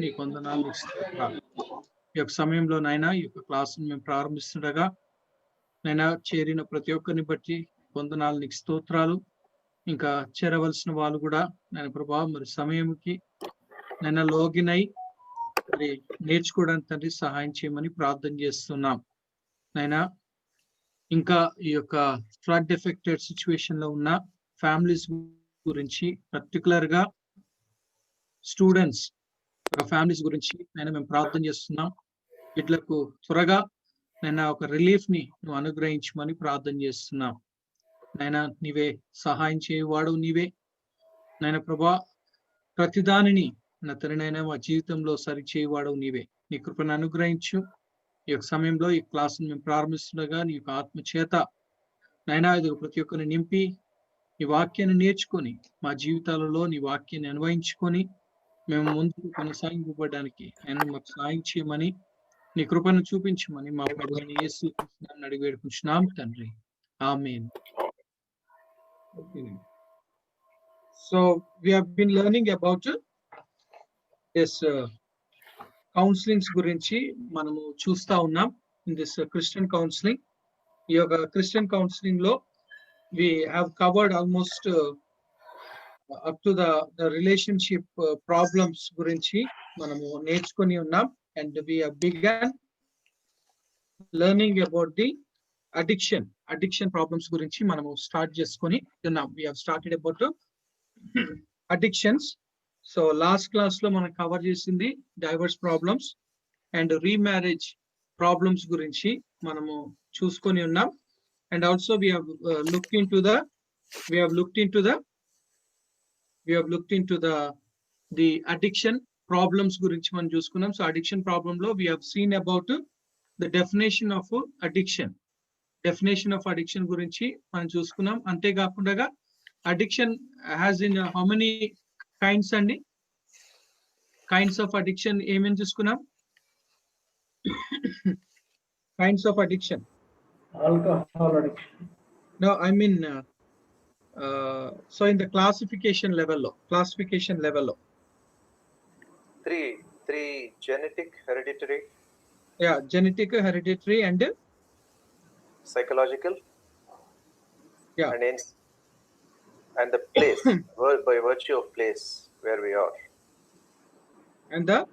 నీకు వందనాలు, నీకు స్తోత్రాలు. ఈ యొక్క సమయంలో నాయనా ఈ యొక్క క్లాసును మేము ప్రారంభిస్తుండగా నైనా చేరిన ప్రతి ఒక్కరిని బట్టి వందనాలు, నీకు స్తోత్రాలు. ఇంకా చేరవలసిన వాళ్ళు కూడా నేను ప్రభా మరి సమయంకి నైనా లాగిన్ అయి మరి నేర్చుకోవడానికి తండ్రి సహాయం చేయమని ప్రార్థన చేస్తున్నాం. నైనా ఇంకా ఈ యొక్క ఫ్లడ్ ఎఫెక్టెడ్ సిచ్యువేషన్ లో ఉన్న ఫ్యామిలీస్ గురించి పర్టికులర్ గా స్టూడెంట్స్ ఫ్యామిలీస్ గురించి నేను మేము ప్రార్థన చేస్తున్నాం. వీటిలకు త్వరగా నేను ఒక రిలీఫ్ ని నువ్వు అనుగ్రహించమని ప్రార్థన చేస్తున్నాం. నైనా నీవే సహాయం చేయవాడు, నీవే నైనా ప్రభా ప్రతిదానిని నా తననైనా మా జీవితంలో సరి చేయవాడు నీవే. నీ కృపను అనుగ్రహించు. ఈ యొక్క సమయంలో ఈ క్లాసును మేము ప్రారంభిస్తుండగా నీ యొక్క ఆత్మ చేత నైనా ఇది ప్రతి ఒక్కరిని నింపి నీ వాక్యాన్ని నేర్చుకొని మా జీవితాలలో నీ వాక్యాన్ని అన్వయించుకొని మేము ముందుకు కొనసాగింపబడడానికి ఆయన మాకు సహాయం చేయమని నీ కృపను చూపించమని మా ప్రభువైన యేసు క్రీస్తునామమున అడిగి వేడుకుంటున్నాం తండ్రి. ఆమేన్. So we have been learning about this counselings గురించి మనము చూస్తా ఉన్నాం. in this Christian counseling, ఈ యొక్క Christian counseling లో we have covered almost up to the relationship problems గురించి మనము నేర్చుకొని ఉన్నాం. and we have begun learning about the addiction problems గురించి మనము స్టార్ట్ చేసుకొని ఉన్నాం. we have started about addictions. so last class లో మనం కవర్ చేసింది divorce problems and remarriage problems గురించి మనము చూసుకొని ఉన్నాం. and also we have looked into the addiction problems గురించి మనం చూసుకున్నాం. సో addiction problem లో we have seen about the definition of addiction గురించి మనం చూసుకున్నాం. అంతేకాకుండా addiction has in how many kinds అండి? kinds of addiction ఏమేమి చూసుకున్నాం? kinds of addiction. Alcohol addiction. No, I mean so in the classification level lo three genetic, hereditary, genetic, hereditary and psychological, yeah, and the place by virtue of place where we are, and the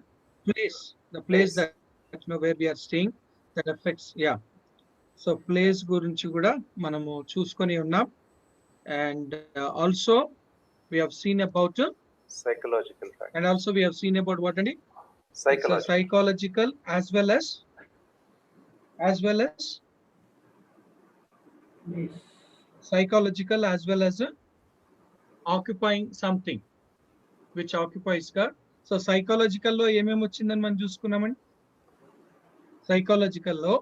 place that you know where we are staying, that affects, yeah. so place గురించి కూడా మనము చూసుకొని ఉన్నాం. and also we have seen about psychological factor. and also we have seen about what and psychological as well as Yes. psychological as well as occupying something which occupies గా. So psychological లో ఏమేమి వచ్చిందని మనం చూసుకున్నామండి. Psychological లో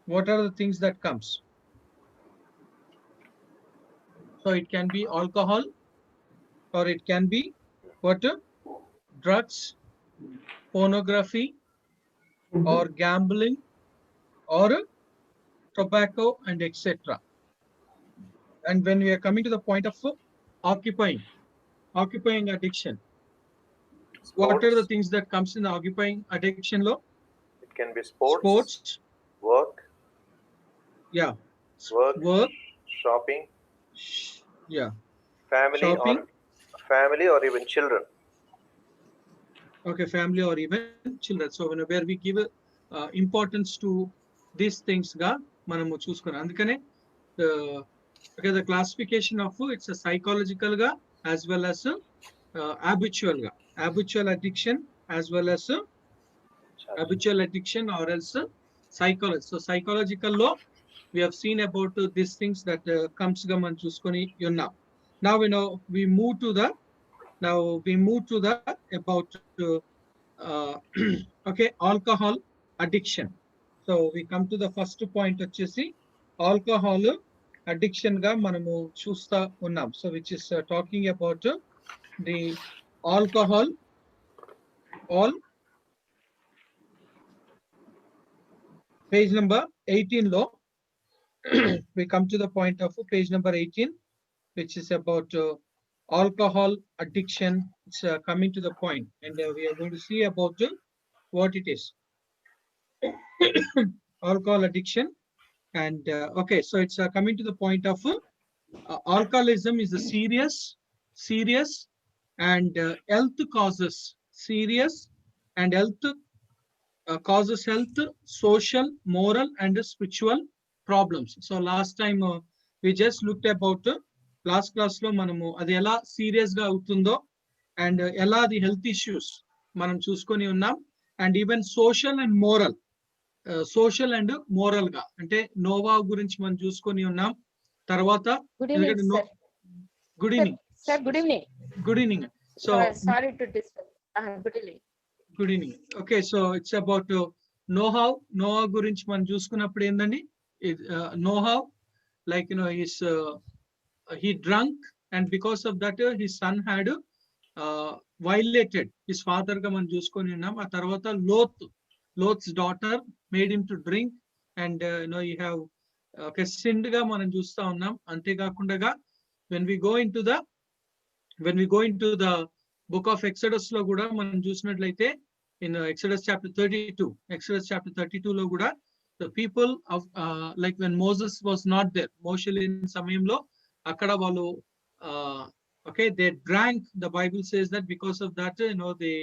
what are the things that comes? so it can be alcohol or it can be what? drugs, pornography or gambling or tobacco and etc. and when we are coming to the point of occupying addiction, what are the things that comes in the occupying addiction law? It can be sports, work, work, shopping, shopping, family or even children. Okay, family or even children. so where we give importance to these things ga manamu chusukunnam. andukane okay, the classification of it's a psychological ga as well as habitual addiction as well as habitual addiction or else psychology. so psychological law we have seen about these things that comes ga man chuskoni unnam. now we move to the about okay, alcohol addiction. so we come to the first point వచ్చేసి alcohol addiction గా మనము చూస్తా ఉన్నాం. so which is talking about the alcohol, all page number 18 లో we come to the point of page number 18 which is about alcohol addiction. It's coming to the point, and we are going to see about what it is. Alcohol addiction, and okay, so it's coming to the point of alcoholism is a serious and health causes serious and health causes health, social, moral, and spiritual problems. So last time we just looked about last class lo manamu adi ela serious ga avutundo and ela adi health issues manam chuskoni unnam, and even social and moral ga ante nova gurinchi మనం చూసుకొని ఉన్నాం. తర్వాత Good evening, ఎందుకంటే sir. Good evening Sir, good evening. Good evening. So Sorry to disturb. Good evening. Good evening. Okay, so it's about Noah గురించి మనం చూసుకున్నప్పుడు ఏందండి, Noah like he drunk, and because of that his son had violated his father గా మనం చూసుకొని ఉన్నాం. ఆ తర్వాత లోత్'s daughter made him to drink, and you have sinned గా మనం చూస్తా ఉన్నాం. అంతేకాకుండా when we go into the book of Exodus లో కూడా మనం చూసినట్లయితే in Exodus chapter 32 లో కూడా the people of like when Moses was not there, మోషే లేని సమయంలో అక్కడ వాళ్ళు okay, they drank. The Bible says that because of that they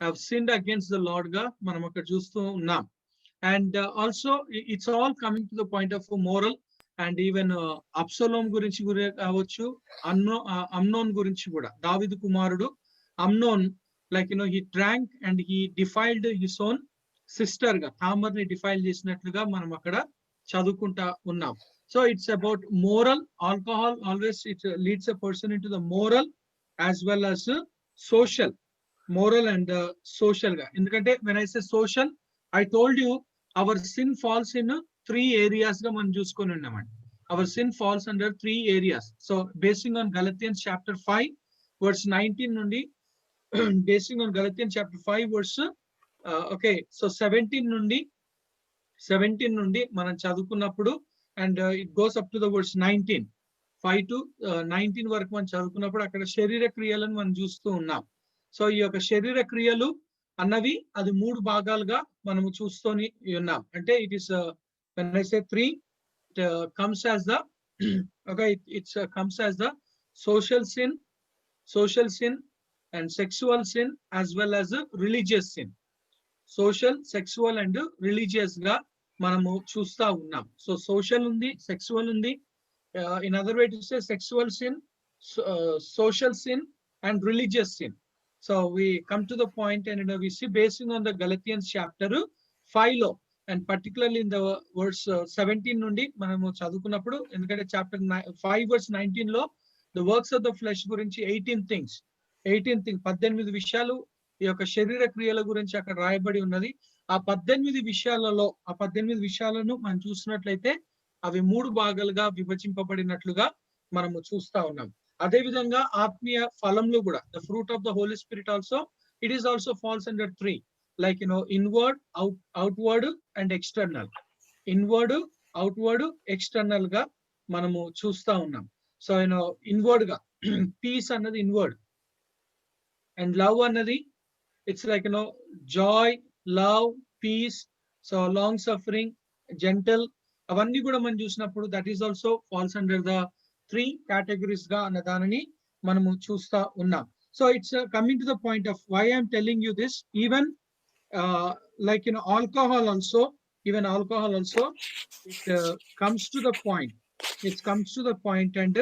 have sinned against the Lord గా మనం అక్కడ చూస్తూ ఉన్నాం. And also it's all coming to the point of moral, and even అబ్సలోం గురించి కావచ్చు, అమ్నోన్ గురించి కూడా, దావీదు కుమారుడు Amnon like he drank and he defiled his own sister గా, తామర్ని డిఫైల్ చేసినట్లుగా మనం అక్కడ చదువుకుంటా ఉన్నాం. So it's about moral. Alcohol always it leads a person into the moral as well as social. Moral and social గా, ఎందుకంటే when I say social, I told you our sin falls in 3 areas గా మనం చూసుకొని ఉన్నామండి. Our sin falls under 3 areas. So basing on Galatians chapter 5 verse 19 నుండి basing on Galatians chapter 5 verse okay, so 17 నుండి మనం చదువుకున్నప్పుడు, and it goes up to the verse 19, 5 to 19 వరకు మనం చదువుకున్నప్పుడు అక్కడ శరీర క్రియలను మనం చూస్తూ ఉన్నాం. సో ఈ యొక్క శరీర క్రియలు అన్నవి అది 3 భాగాలుగా మనము చూస్తూని ఉన్నాం. అంటే it is when I say 3, it comes as the okay, it comes as the social sin and sexual sin as well as religious sin. Social, sexual and religious గా మనము చూస్తా ఉన్నాం. సో సోషల్ ఉంది, సెక్సువల్ ఉంది. In other way to say sexual sin, social sin and religious sin. So we come to the point, and we see basing on the Galatians chapter 5 లో, and particularly in the verse 17 నుండి మనము చదువుకున్నప్పుడు, ఎందుకంటే chapter 5 verse 19 లో the works of the flesh గురించి 18 things 18 విషయాలు ఈ యొక్క శరీర క్రియల గురించి అక్కడ రాయబడి ఉన్నది. ఆ 18 విషయాలను మనం చూసినట్లయితే అవి 3 భాగాలుగా విభజింపబడినట్లుగా మనము చూస్తా ఉన్నాం. అదే విధంగా ఆత్మీయ ఫలంలో కూడా the fruit of the Holy Spirit also, it is also falls under 3, like inward, outward and external. Inward, outward, external గా మనము చూస్తా ఉన్నాం. సో inward గా peace అన్నది inward, and love అన్నది it's like joy, love, peace, so long suffering, gentle, అవన్నీ కూడా మనం చూసినప్పుడు that is also falls under the 3 categories గా అన్న దానిని మనము చూస్తా ఉన్నాం. So it's coming to the point of why I'm telling you this. Even like alcohol also, it comes to the point. It comes to the point and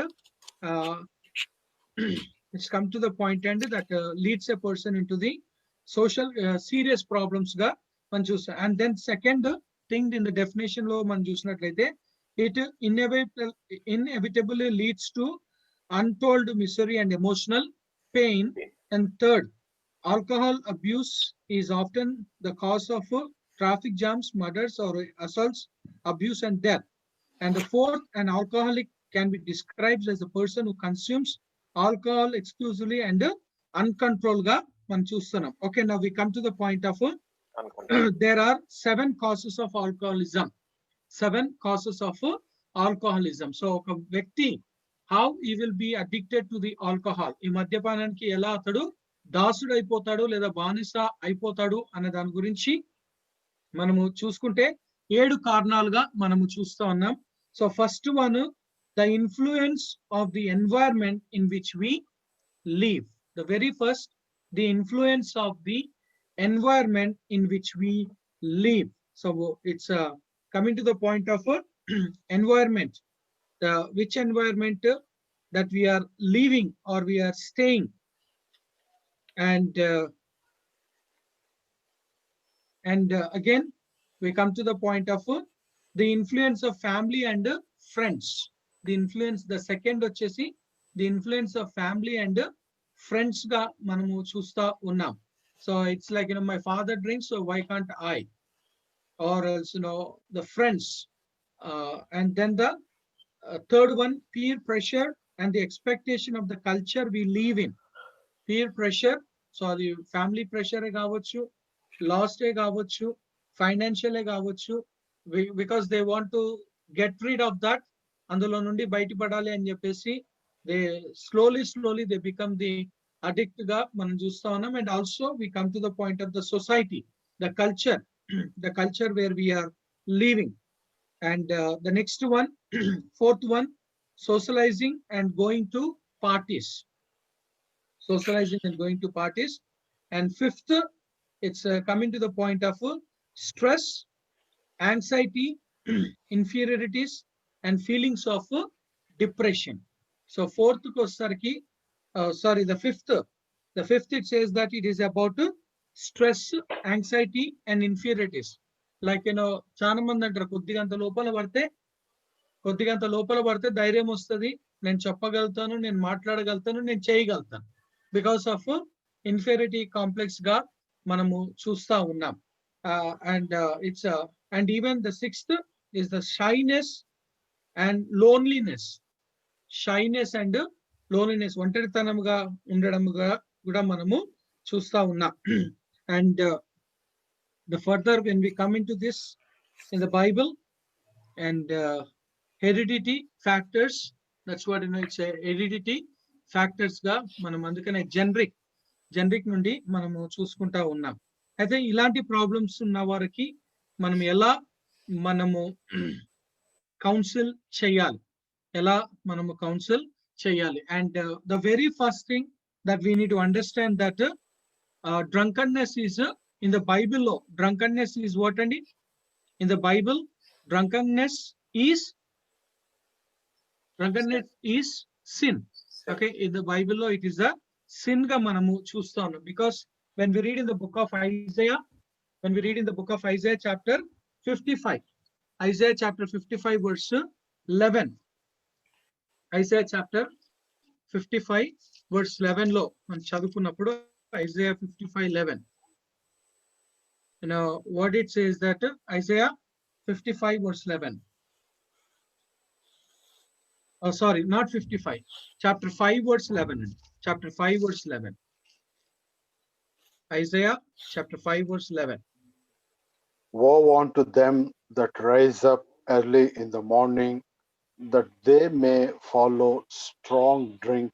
it's come to the point and that leads a person into the social serious problems గా మనం చూస్తాం. And then second thing in the definition లో మనం చూసినట్లయితే, it inevitably leads to untold misery and emotional pain. And third, alcohol abuse is often the cause of traffic jams, murders or assaults, abuse and death. And the fourth, an alcoholic can be described as a person who consumes alcohol exclusively and uncontrolled గా మనం చూస్తున్నాం. Okay, now we come to the point of there are 7 causes of alcoholism. 7 causes of alcoholism. So ఒక వ్యక్తి how he will be addicted to the alcohol. ఈ మద్యపానానికి ఎలా అతడు దాసుడు అయిపోతాడు లేదా బానిస అయిపోతాడు అనే దాని గురించి మనము చూసుకుంటే 7 కారణాలుగా మనము చూస్తా ఉన్నాం. So first one, the influence of the environment in which we live. The very first, the influence of the environment in which we live. So it's coming to the point of environment. Which environment that we are living or we are staying. And again, we come to the point of the influence of family and friends. The influence, the second వచ్చేసి the influence of family and friends గా మనము చూస్తా ఉన్నాం. So it's like, my father drinks, so why can't I? Or else, the friends. And then the third one, peer pressure and the expectation of the culture we live in. Peer pressure, so the family pressure కావచ్చు, lost కావచ్చు, financial కావచ్చు, because they want to get rid of that, అందులో నుండి బయటపడాలి అని చెప్పేసి they slowly they become the addict గా మనం చూస్తా ఉన్నాం. And also we come to the point of the society, the culture, the culture where we are living. And the next one, fourth one, socializing and going to parties. Socializing and going to parties. And fifth, it's coming to the point of stress, anxiety, inferiorities, and feelings of depression. So fourth kosarki, the fifth it says that it is about stress, anxiety, and inferiorities. Like, చాలా మంది అంటారు కొద్దిగంత లోపల పడితే ధైర్యం వస్తుంది, నేను చెప్పగలుగుతాను, నేను మాట్లాడగలుగుతాను, నేను చేయగలుగుతాను. బికాస్ ఆఫ్ ఇన్ఫీరియారిటీ కాంప్లెక్స్ గా మనము చూస్తా ఉన్నాం. And even the sixth is the shyness and loneliness. Shyness and loneliness, ఒంటరితనముగా ఉండడముగా కూడా మనము చూస్తా ఉన్నాం. And the further when we come into this in the Bible, and heredity factors, that's what it's a heredity factors గా మనం అందుకనే generic నుండి మనము చూసుకుంటా ఉన్నాం. అయితే ఇలాంటి ప్రాబ్లమ్స్ ఉన్న వారికి మనం ఎలా మనము కౌన్సిల్ చేయాలి, and the very first thing that we need to understand that drunkenness is in the Bible law. Drunkenness is what? And in the Bible, drunkenness is sin. Okay, in the Bible law it is a sin ga manamu chusta unnam. Because when we read in the book of Isaiah chapter 55, Isaiah chapter 55 verse 11, Isaiah chapter 55 verse 11 లో మనం చదువుకున్నప్పుడు Isaiah 55:11, what it says that Isaiah 55 verse 11, oh sorry, not 55, chapter 5 verse 11, chapter 5 verse 11, Isaiah chapter 5 verse 11. Woe unto them that rise up early in the morning, that they may follow strong drink,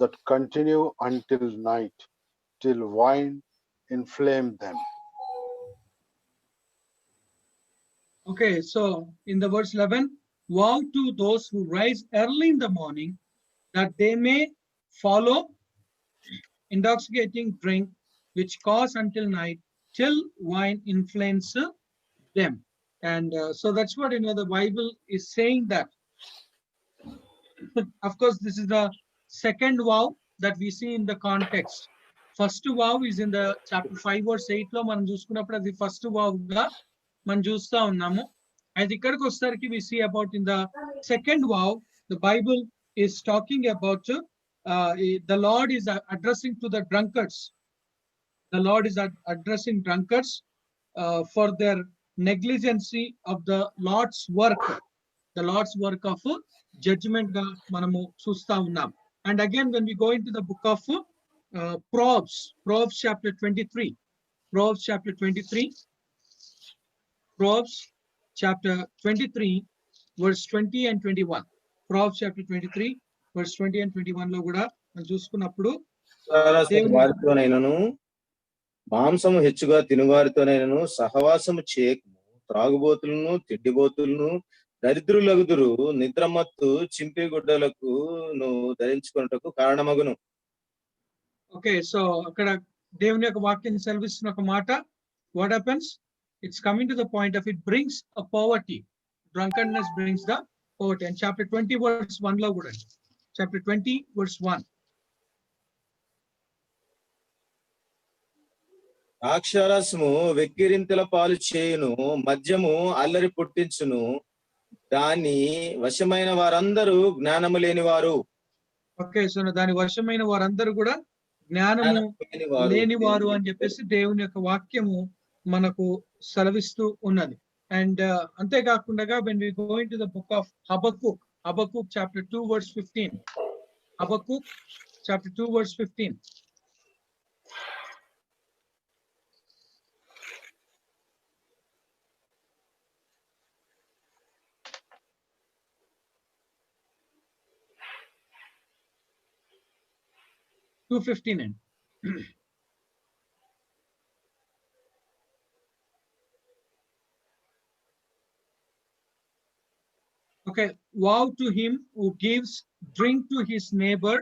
that continue until night, till wine inflame them. Okay, so in the verse 11, woe to those who rise early in the morning, that they may follow intoxicating drink, which cause until night, till wine inflames them. And so that's what the Bible is saying that. Of course, this is the second vow that we see in the context. First vow is in the chapter 5 verse 8 లో మనం చూసుకున్నప్పుడు అది first vow గా మనం చూస్తా ఉన్నాము. అయితే ఇక్కడికి వచ్చేసరికి we see about in the second vow, the Bible is talking about the Lord is addressing to the drunkards. The Lord is addressing drunkards for their negligency of the Lord's work, of judgment ga manamu chusta unnam. And again, when we go into the book of Proverbs chapter 23, Proverbs chapter 23 verse 20 and 21, Proverbs chapter 23 verse 20 and 21 లో కూడా మనం చూసుకున్నప్పుడు వారితోనైనను మాంసము హెచ్చుగా తినువారితోనైనను సహవాసము చేయకము, త్రాగుబోతులను తిండిబోతులను దరిద్రులగుదురు, నిద్రమత్తు చింపి గుడ్డలకు ధరించుకున్నటకు కారణమగును. Okay, so అక్కడ దేవుని యొక్క వాక్యం సెలవిస్తున్న ఒక మాట, what happens, it's coming to the point of it brings a poverty, drunkenness brings the poverty. And chapter 20 verse 1 లో కూడా, chapter 20 verse 1, ద్రాక్షారసము వెక్కిరింతల పాలు చేయును, మద్యము అల్లరి పుట్టించును, దాని వశమైన వారందరూ జ్ఞానము లేనివారు. ఓకే, సో దాని వశమైన వారందరూ కూడా జ్ఞానము లేనివారు అని చెప్పేసి దేవుని యొక్క వాక్యము మనకు సెలవిస్తూ ఉన్నది. అండ్ అంతేకాకుండా when we go into the book of Habakkuk chapter 2 verse 15, Habakkuk chapter 2 verse 15, and okay, woe to him who gives drink to his neighbor.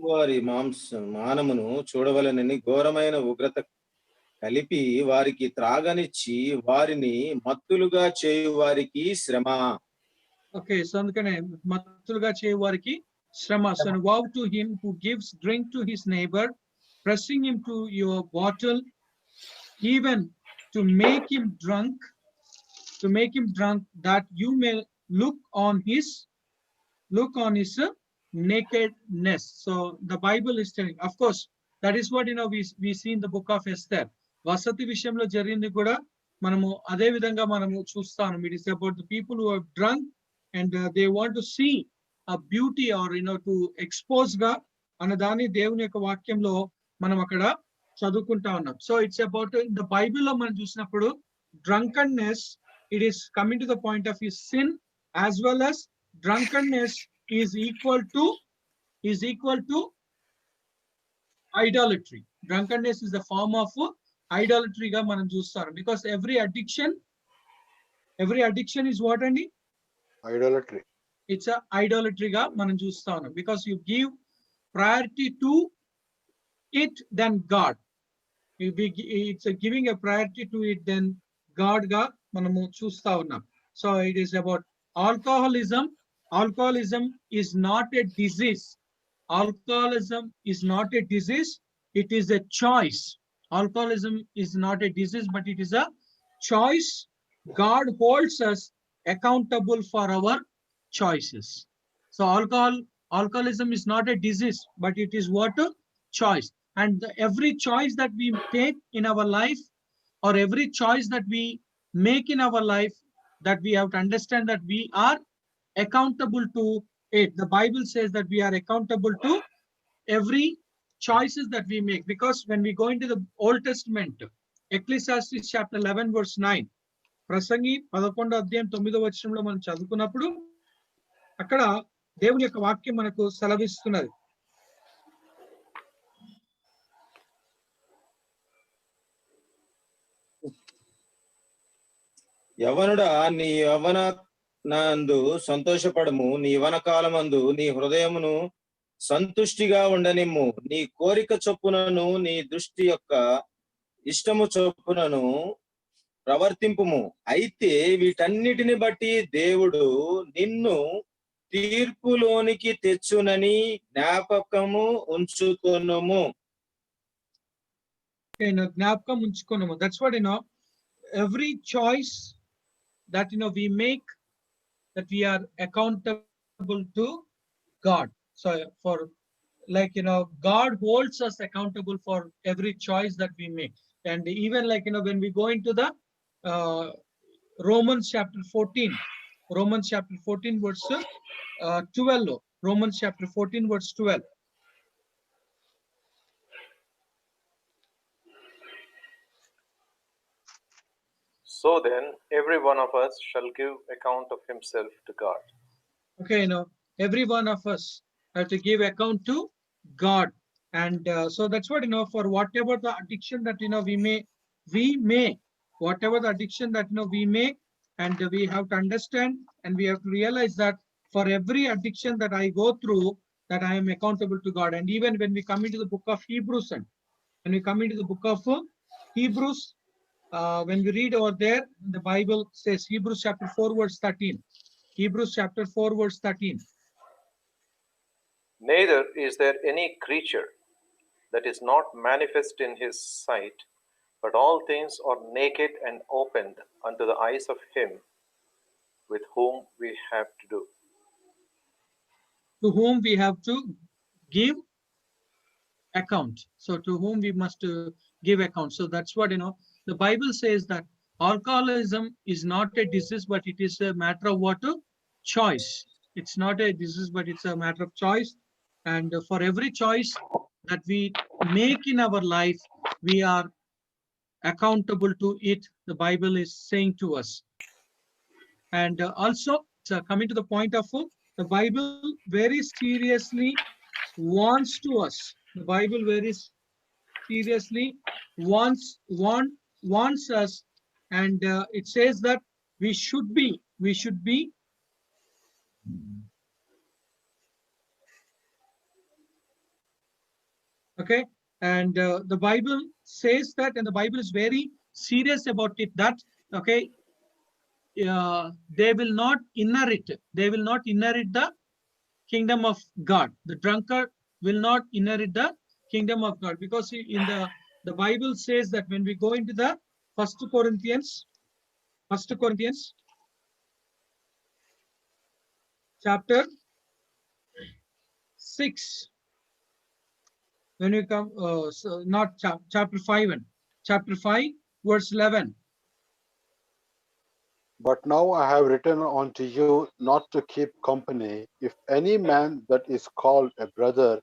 వారి మానమును చూడవలనని ఘోరమైన ఉగ్రత కలిపి వారికి త్రాగనిచ్చి వారిని మత్తులుగా చేయు వారికి శ్రమ. ఓకే, సో అందుకనే మత్తులుగా చేయు వారికి శ్రమ. So woe to him who gives drink to his neighbor, pressing him to your bottle, even to make him drunk, that you may look on his nakedness. So the Bible is telling, of course, that is what we see in the book of Esther. వసతి విషయంలో జరిగింది కూడా మనము అదే విధంగా మనము చూస్తాము. It is about the people who have drunk and they want to see a beauty or to expose గా అన్నదాన్ని దేవుని యొక్క వాక్యంలో మనం అక్కడ చదువుకుంటా ఉన్నాం. So it's about in the Bible లో మనం చూసినప్పుడు drunkenness, it is coming to the point of his sin, as well as drunkenness is equal to idolatry. Drunkenness is the form of idolatry ga manam chustaru, because every addiction is what andi? Idolatry. It's a idolatry ga manam chusta unnam, because you give priority to it than God. It's giving a priority to it than God ga manamu chusta unnam. So it is about alcoholism. Alcoholism is not a disease. Alcoholism is not a disease, it is a choice. Alcoholism is not a disease, but it is a choice. God holds us accountable for our choices. So alcoholism is not a disease, but it is what? A choice. And every choice that we take in our life, or every choice that we make in our life, that we have to understand that we are accountable to it. The Bible says that we are accountable to every choices that we make, because when we go into the Old Testament, Ecclesiastes chapter 11 verse 9, ప్రసంగి 11వ అధ్యాయం 9వ వచనంలో మనం చదువుకున్నప్పుడు అక్కడ దేవుని యొక్క వాక్యం మనకు సెలవిస్తున్నది. యవనుడా, నీ యవ్వన నందు సంతోషపడము, నీ యవ్వన కాలమందు నీ హృదయమును సంతుష్టిగా ఉండనిమ్ము, నీ కోరిక చొప్పునను నీ దృష్టి యొక్క ఇష్టము చొప్పునను ప్రవర్తింపుము. అయితే వీటన్నిటిని బట్టి దేవుడు నిన్ను తీర్పులోనికి తెచ్చునని జ్ఞాపకము ఉంచుకొనుము. జ్ఞాపకం ఉంచుకొనుము. That's what every choice that we make, that we are accountable to God. So for God holds us accountable for every choice that we make. And even when we go into the Romans chapter 14 verse 12, Romans chapter 14 verse 12. So then, every one of us shall give account of himself to God. Okay, every one of us have to give account to God. And so that's what, for whatever the addiction that, we may, whatever the addiction that, we may, and we have to understand and we have to realize that for every addiction that I go through, that I am accountable to God. And even when we come into the book of Hebrews, and when we come into the book of Hebrews, when we read over there, the Bible says, Hebrews chapter 4, verse 13. Hebrews chapter 4, verse 13. Neither is there any creature that is not manifest in his sight, but all things are naked and opened unto the eyes of him with whom we have to do. To whom we have to give account. So to whom we must give account. So that's what, the Bible says that alcoholism is not a disease, but it is a matter of what? Choice. It's not a disease, but it's a matter of choice. And for every choice that we make in our life, we are accountable to it. The Bible is saying to us. And also, coming to the point of the Bible very seriously wants to us. The Bible very seriously wants us, and it says that we should be okay. And the Bible says that, and the Bible is very serious about it, that okay, they will not inherit the kingdom of God. The drunkard will not inherit the kingdom of God, because in the Bible says that when we go into the First Corinthians chapter 6, when we come, so not chapter 5, and chapter 5, verse 11. But now I have written unto you not to keep company, if any man that is called a brother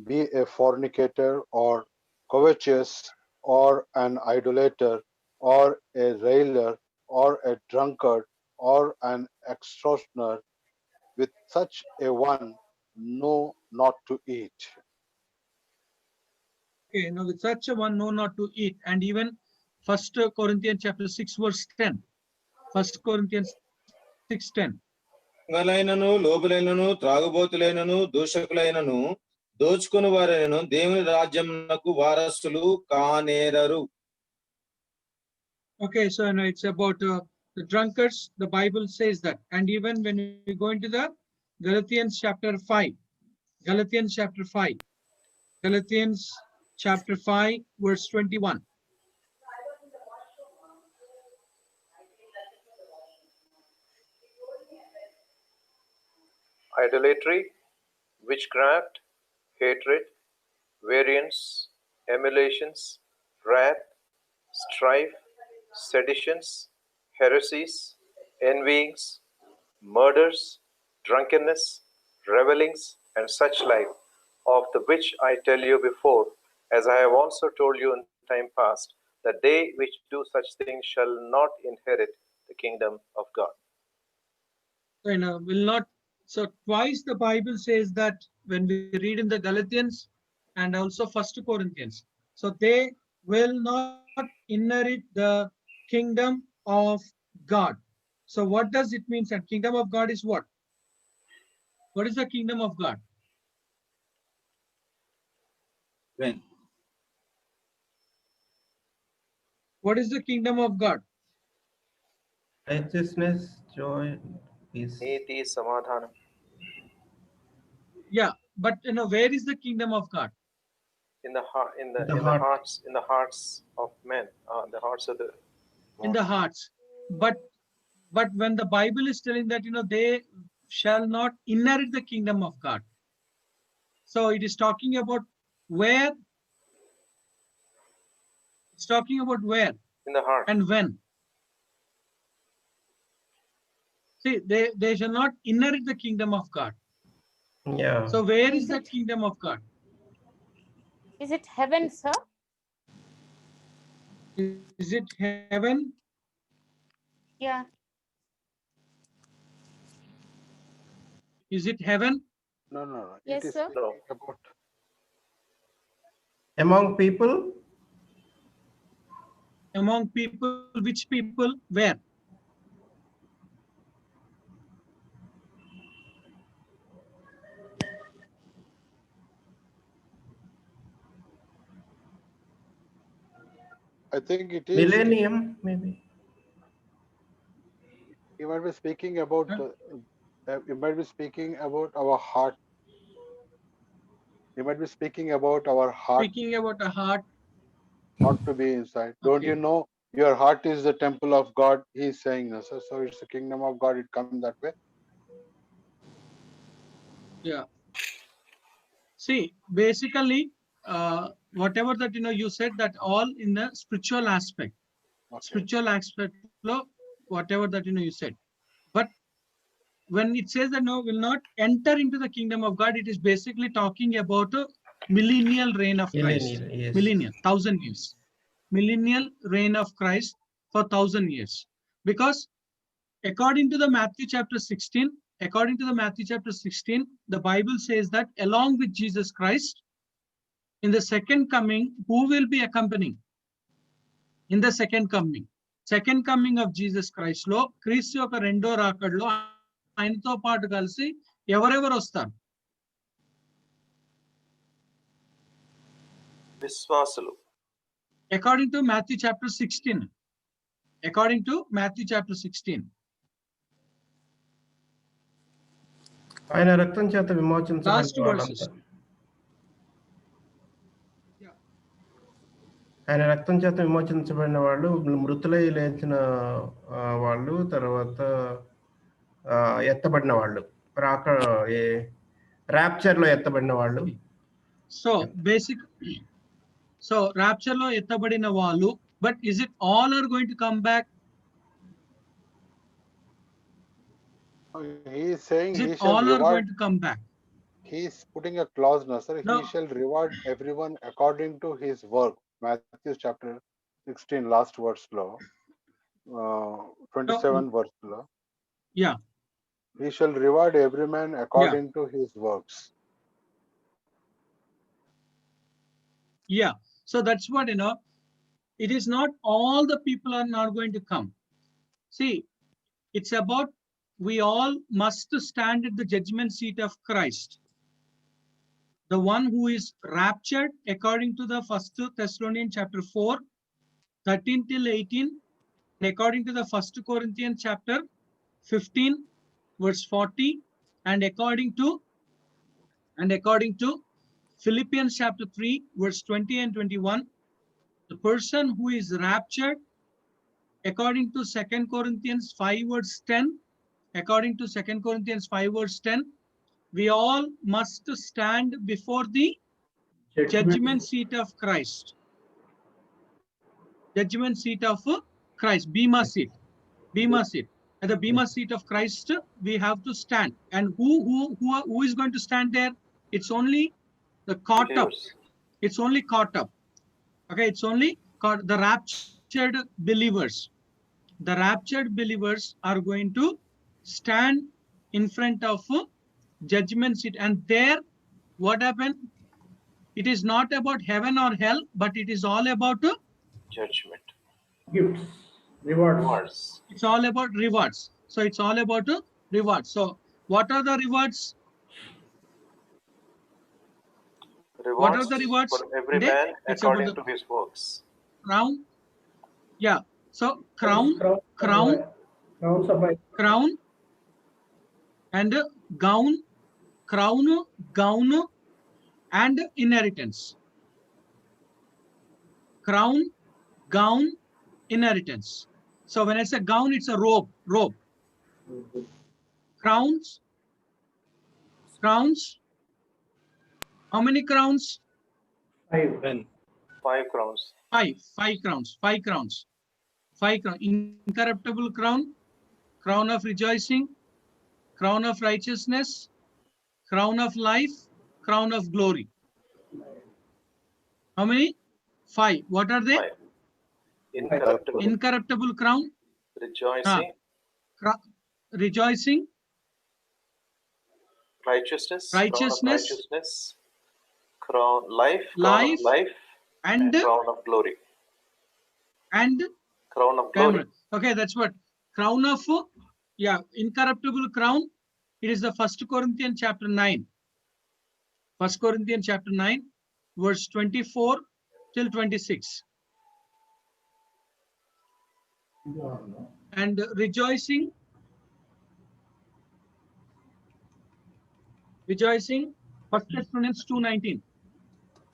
be a fornicator, or covetous, or an idolater, or a railer, or a drunkard, or an extortioner, with such a one know not to eat. Okay, with such a one know not to eat. And even First Corinthians chapter 6, verse 10. First Corinthians 6:10. దొంగలైనను లోబులైనను త్రాగుబోతులైనను దూషకులైనను దోచుకుని వారైనను దేవుని రాజ్యమునకు వారసులు కానేరరు. Okay, so it's about the drunkards. The Bible says that. And even when we go into the Galatians chapter 5, Galatians chapter 5, verse 21. Idolatry, witchcraft, hatred, variance, emulations, wrath, strife, seditions, heresies, envyings, murders, drunkenness, revellings, and such like, of the which I tell you before, as I have also told you in time past, that they which do such things shall not inherit the kingdom of God. Will not. So twice the Bible says that when we read in the Galatians and also First Corinthians. So they will not inherit the kingdom of God. So what does it mean? That kingdom of God is what? What is the kingdom of God? When? What is the kingdom of God? Righteousness, joy, peace. Niti samadhanam. Yeah, but where is the kingdom of God? In the heart, in the heart. hearts of men, the hearts of the In the hearts. But when the Bible is telling that they shall not inherit the kingdom of God, so it is talking about where. It's talking about where in the heart. and when. See, they shall not inherit the kingdom of God. Yeah. So where is the kingdom of God? Is it heaven, sir? Is it heaven? Yeah. Is it heaven? No, no, no. Yes, It is sir. No. about Among people, Among people, which people? Where? I think it is. millennium, maybe. You might be speaking about. Huh? You might be speaking about our heart. You might be speaking about our heart, Speaking about a heart. not to be inside. Don't Okay. you know your heart is the temple of God? He's saying no, sir. So it's the kingdom of God. It comes that way. Yeah. See, basically, whatever that you said, that all in the spiritual aspect. Okay. Spiritual aspect lo whatever that you said. But when it says that no will not enter into the kingdom of God, it is basically talking about a millennial reign of Christ. Millennial, yes. Millennial, 1,000 years. Millennial reign of Christ for 1,000 years. Because according to the Matthew chapter 16, the Bible says that along with Jesus Christ, in the second coming, who will be accompanying? In the second coming of Jesus Christ లో క్రీస్తు యొక్క రెండో రాకడలో ఆయనతో పాటు కలిసి ఎవరెవరు వస్తారు? విశ్వాసులు. According to Matthew chapter 16. According to Matthew chapter 16. ఆయన రక్తం చేత Last విమోచించబడిన verses. వాళ్ళంతా. ఆయన రక్తం చేత విమోచించబడిన వాళ్ళు, మృతులై లేచిన వాళ్ళు, తర్వాత ఎత్తబడిన వాళ్ళు, ర్యాప్చర్ లో ఎత్తబడిన వాళ్ళు. So rapture లో ఎత్తబడిన వాళ్ళు, but is it all are going to come back? He is saying Is he it shall all are reward. going to come back? He is putting a clause now, sir. No. He shall reward everyone according to his work. Matthew chapter 16, last verse law. 27 verse law. Yeah. He shall reward every man according to his works. Yeah. So that's what, it is not all the people are not going to come. See, it's about we all must stand at the judgment seat of Christ. The one who is raptured according to the 1 Thessalonians chapter 4, 13 till 18, and according to the 1 Corinthians chapter 15, verse 40, and according to Philippians chapter 3, verse 20 and 21, the person who is raptured according to 2 Corinthians 5 verse 10, according to 2 Corinthians 5 verse 10, we all must stand before the judgment seat of Christ. Judgment seat of Christ, Bema seat. At the Bema seat of Christ, we have to stand. And who is going to stand there? It's only the caught up. Believers. It's only caught up. Okay, it's only caught the raptured believers. The raptured believers are going to stand in front of judgment seat. And there, what happened? It is not about heaven or hell, but it is all about Judgment. Gifts, rewards. Rewards. it's all about rewards. So it's all about rewards. So what are the rewards? What are the rewards? For every They- man it's about according the to his works. crown. Yeah. So crown, Crowns of life. crown, and gown, and inheritance. Crown, gown, inheritance. So when I say gown, it's a robe. Crowns. How many crowns? 5. 5 crowns. Five crowns. Incorruptible crown of rejoicing, crown of righteousness, crown of life, crown of glory. How many? 5. What are they? 5. Incorruptible. Incorruptible crown, Rejoicing. rejoicing, Righteousness. Righteousness. Crown of righteousness. Crown life. Crown Life. of life. And crown of glory. and Crown of glory. diamond. Okay, that's what crown of, yeah, incorruptible crown. It is the 1 Corinthians chapter 9. 1 Corinthians chapter 9, verse 24 till 26. And rejoicing, 1 Thessalonians 2:19.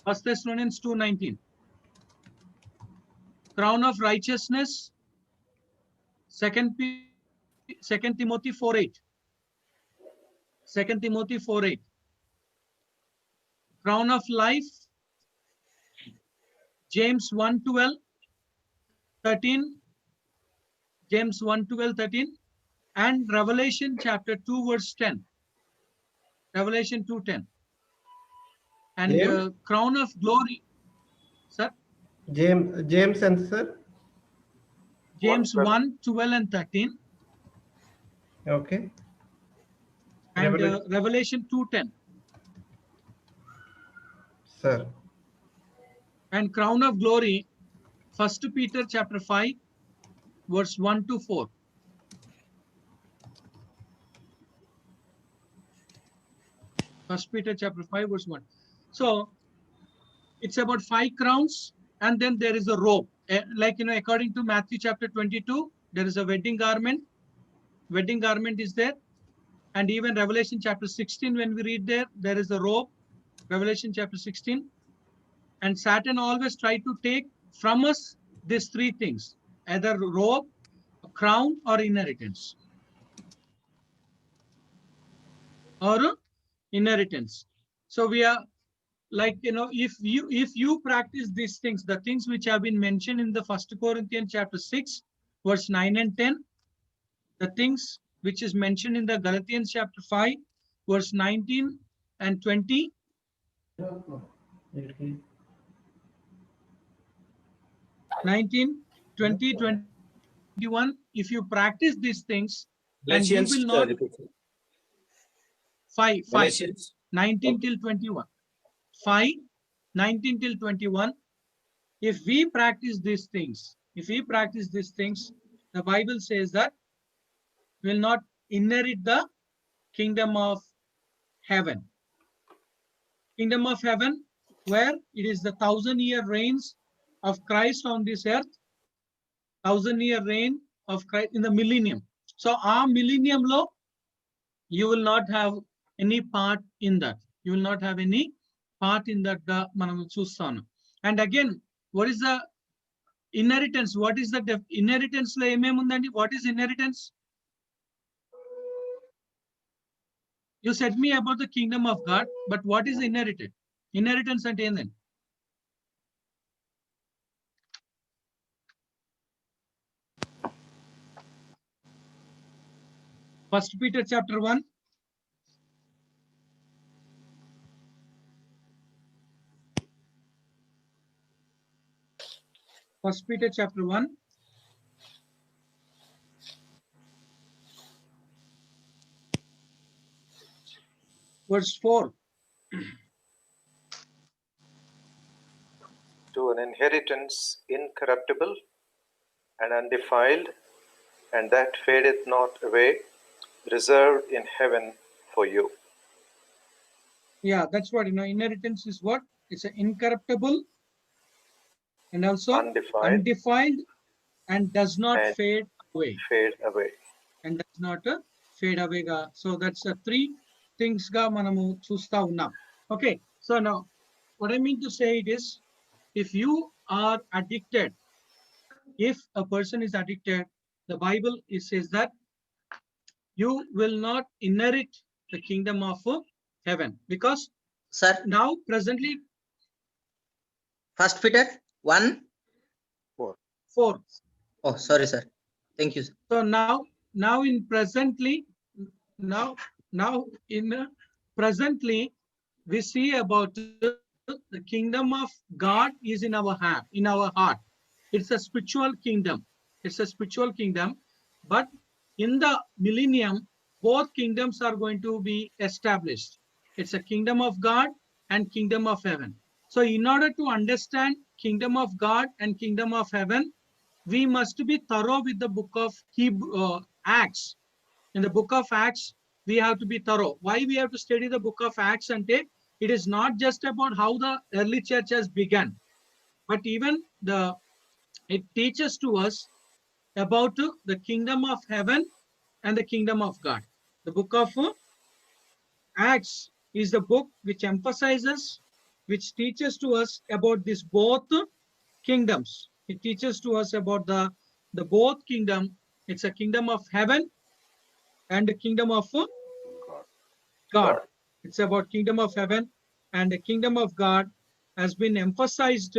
1 Thessalonians 2:19. Crown of righteousness, 2 Timothy 4:8. 2 Timothy 4:8. Crown of life, James 1:12, 13. James 1:12, 13. And Revelation chapter 2, verse 10. Revelation 2:10. And James? crown of glory, sir. James and sir. James 1:12. 1:12 and 13. Okay. And Revelation. Revelation 2:10. Sir. And crown of glory, 1 Peter chapter 5, verse 1 to 4. First Peter chapter 5, verse 1. So it's about 5 crowns, and then there is a robe. Like, according to Matthew chapter 22, there is a wedding garment. Wedding garment is there. And even Revelation chapter 16, when we read there is a robe. Revelation chapter 16. And Satan always tried to take from us these 3 things, either robe, a crown, or inheritance. Or inheritance. So we are like, if you practice these things, the things which have been mentioned in the 1 Corinthians chapter 6, verse 9 and 10, the things which is mentioned in the Galatians chapter 5, verse 19 and 20, 19, 20, 21, if you practice these things, and you Galatians, will not, 5, Galatians. 19 till 21. 5, 19 till 21. If we practice these things, the Bible says that we will not inherit the kingdom of heaven. Kingdom of heaven, where it is the 1,000-year reigns of Christ on this earth, 1,000-year reign of Christ in the millennium. So our millennium law, you will not have any part in that. You will not have any part in that. And again, what is the inheritance? What is the inheritance? What is inheritance? You said me about the kingdom of God, but what is inherited? Inheritance and then. First Peter chapter 1. First Peter chapter 1. Verse 4. To an inheritance incorruptible and undefiled, and that fadeth not away, reserved in heaven for you. Yeah, that's what, inheritance is what? It's an incorruptible and also undefiled and does not And fade away. Fade away. And does not fade away. So that's 3 things ga manamu chusta unnam. Okay, so now what I mean to say it is, if you are addicted, if a person is addicted, the Bible it says that you will not inherit the kingdom of heaven, because Sir, now presently First Peter 1. 4. Oh, sorry, sir. Thank you, sir. So now in presently we see about the kingdom of God is in our heart. It's a spiritual kingdom. But in the millennium, both kingdoms are going to be established. It's a kingdom of God and kingdom of heaven. So in order to understand kingdom of God and kingdom of heaven, we must be thorough with the book of Acts. In the book of Acts, we have to be thorough. Why we have to study the book of Acts? And it is not just about how the early church has begun, but even it teaches to us about the kingdom of heaven and the kingdom of God. The book of Acts is the book which emphasizes, which teaches to us about this both kingdoms. It teaches to us about the both kingdom. It's a kingdom of heaven and the kingdom of God. It's about kingdom of heaven and the kingdom of God has been emphasized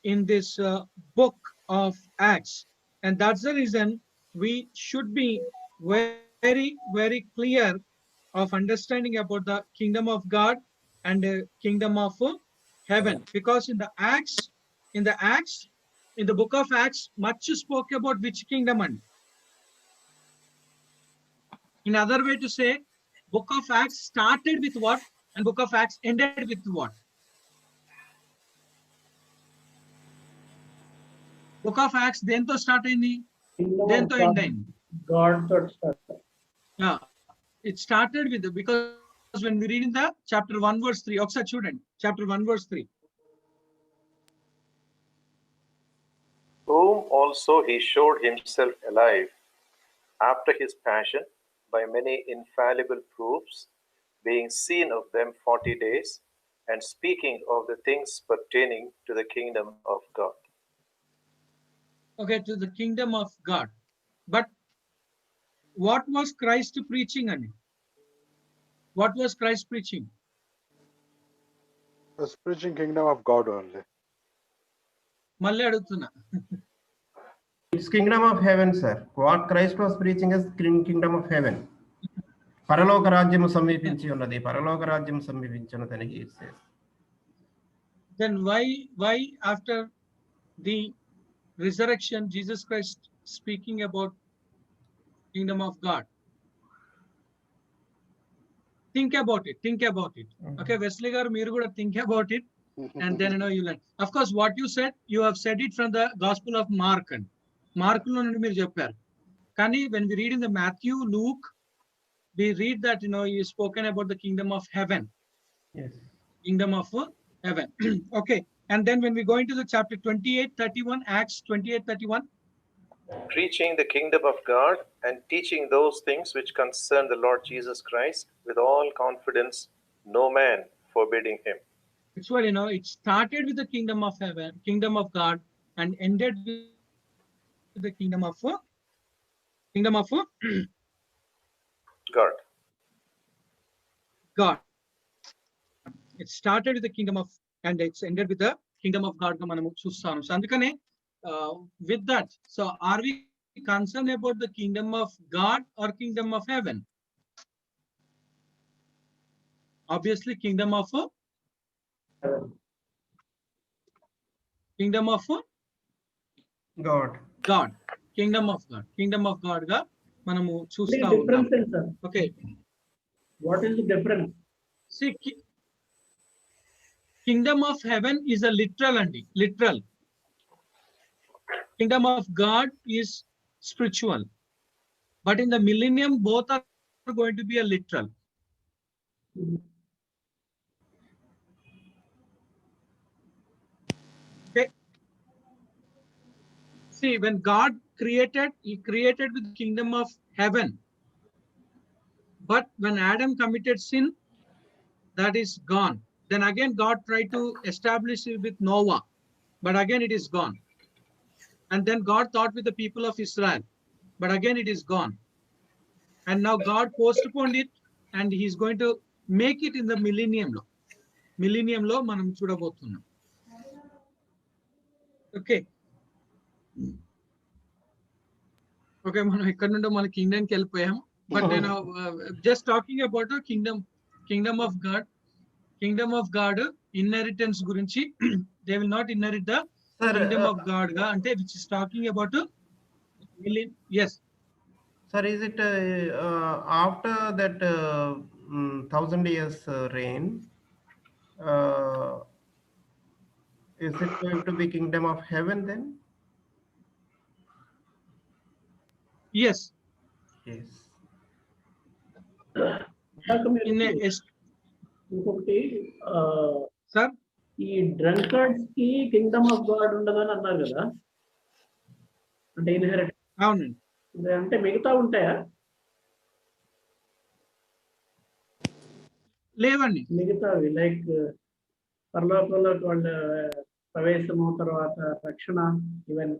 in this book of Acts. And that's the reason we should be very, very clear of understanding about the kingdom of God and the kingdom of heaven. Because in the book of Acts, much spoke about which kingdom. And in other way to say, book of Acts started with what and book of Acts ended with what? Book of Acts dento start ayindi, dento end ayindi. God thought started. Yeah, it started with because when we read in the chapter 1 verse 3, ఒకసారి చూడండి, chapter 1 verse 3. Whom also he showed himself alive after his passion by many infallible proofs, being seen of them 40 days, and speaking of the things pertaining to the kingdom of God. Okay, to the kingdom of God. But what was Christ preaching? And what was Christ preaching? Was preaching kingdom of God only. మళ్ళీ అడుగుతున్నా. It's kingdom of heaven, sir. What Christ was preaching is kingdom of heaven. పరలోక రాజ్యము సమీపించి ఉన్నది, పరలోక రాజ్యము సమీపించి ఉన్నదని he says. Then why after the resurrection Jesus Christ speaking about kingdom of God? Think about it. Okay, Wesley garu meer kuda think about it, and then you learn. Of course, what you said, you have said it from the Gospel of Mark. And Mark lo nundi meer chepparu. Kani when we read in the Matthew, Luke, we read that he is spoken about the kingdom of heaven. Yes. Kingdom of heaven. Okay, and then when we go into the chapter 28:31, Acts 28:31. Preaching the kingdom of God and teaching those things which concern the Lord Jesus Christ with all confidence, no man forbidding him. It's what it started with the kingdom of heaven, kingdom of God, and ended with the kingdom of God. God. It started with the kingdom of, and it's ended with the kingdom of God. Manamu chustanu. So andukane with that, so are we concerned about the kingdom of God or kingdom of heaven? Obviously, kingdom of God. Kingdom of God. Kingdom of God ga manamu chusta unnam. Okay. What is the difference? See, kingdom of heaven is a literal. Kingdom of God is spiritual. But in the millennium, both are going to be a literal. Okay. See, when God created, he created with the kingdom of heaven. But when Adam committed sin, that is gone. Then again, God tried to establish it with Noah, but again it is gone. And then God thought with the people of Israel, but again it is gone. And now God postponed it, and he is going to make it in the millennium law. Millennium law manam chudabothunam. Okay. Okay, మనం ఇక్కడ నుండి మన Kingdom కి వెళ్ళిపోయాము. But just talking about the kingdom of God inheritance gurinchi, they will not inherit the kingdom of God ga ante, which is talking about yes. Sir, is it after that 1,000 years reign? Is it going to be kingdom of heaven then? Yes. Yes. In a, ఇంకొకటి sir, ఈ drunkards కి Kingdom of God ఉండదని అన్నారు కదా, అంటే inherit అవునండి. అంటే మిగతా ఉంటాయా? లేవండి. మిగతావి లైక్ పరలోకంలోకి వాళ్ళ ప్రవేశము, తర్వాత రక్షణ, ఇవన్నీ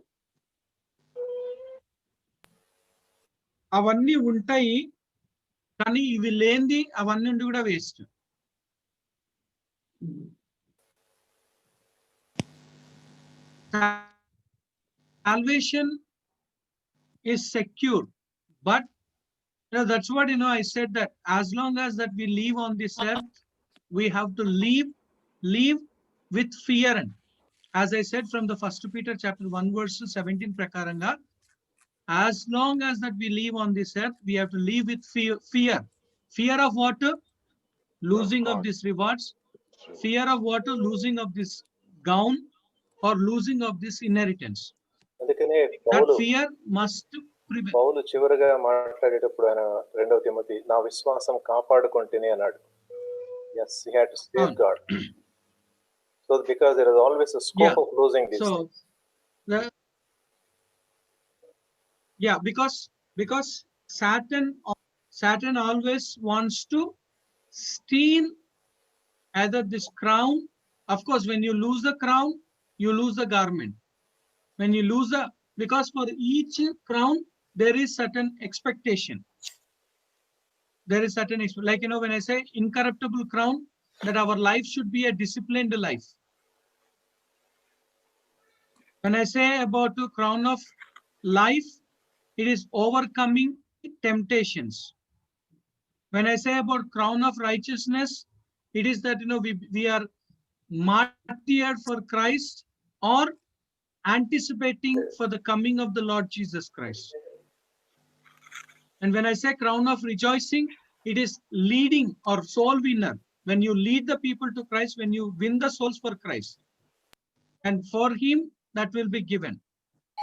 అవన్నీ ఉంటాయి, కానీ ఇవి లేనిది అవన్నీ ఉండి కూడా waste. Salvation is secure, but that's what I said, that as long as that we live on this earth, we have to live with fear. And as I said from the 1 Peter chapter 1 verse 17 prakaranga, as long as that we live on this earth, we have to live with fear of what? Losing of these rewards, fear of what? Losing of this gown, or losing of this inheritance. అందుకనే That fear must prevail. పౌలు చివరిగా మాట్లాడేటప్పుడు ఆయన 2వ Timothy నా విశ్వాసం కాపాడుకుంటేనే అన్నాడు. Yes, he had to safeguard. So because there is always a scope of losing these things. Because Satan always wants to steal either this crown. Of course, when you lose the crown, you lose the garment. When you lose because for each crown there is certain expectation. There is certain like when I say incorruptible crown, that our life should be a disciplined life. When I say about the crown of life, it is overcoming temptations. When I say about crown of righteousness, it is that we are martyred for Christ, or anticipating for the coming of the Lord Jesus Christ. And when I say crown of rejoicing, it is leading or soul winner. When you lead the people to Christ, when you win the souls for Christ, and for him that will be given.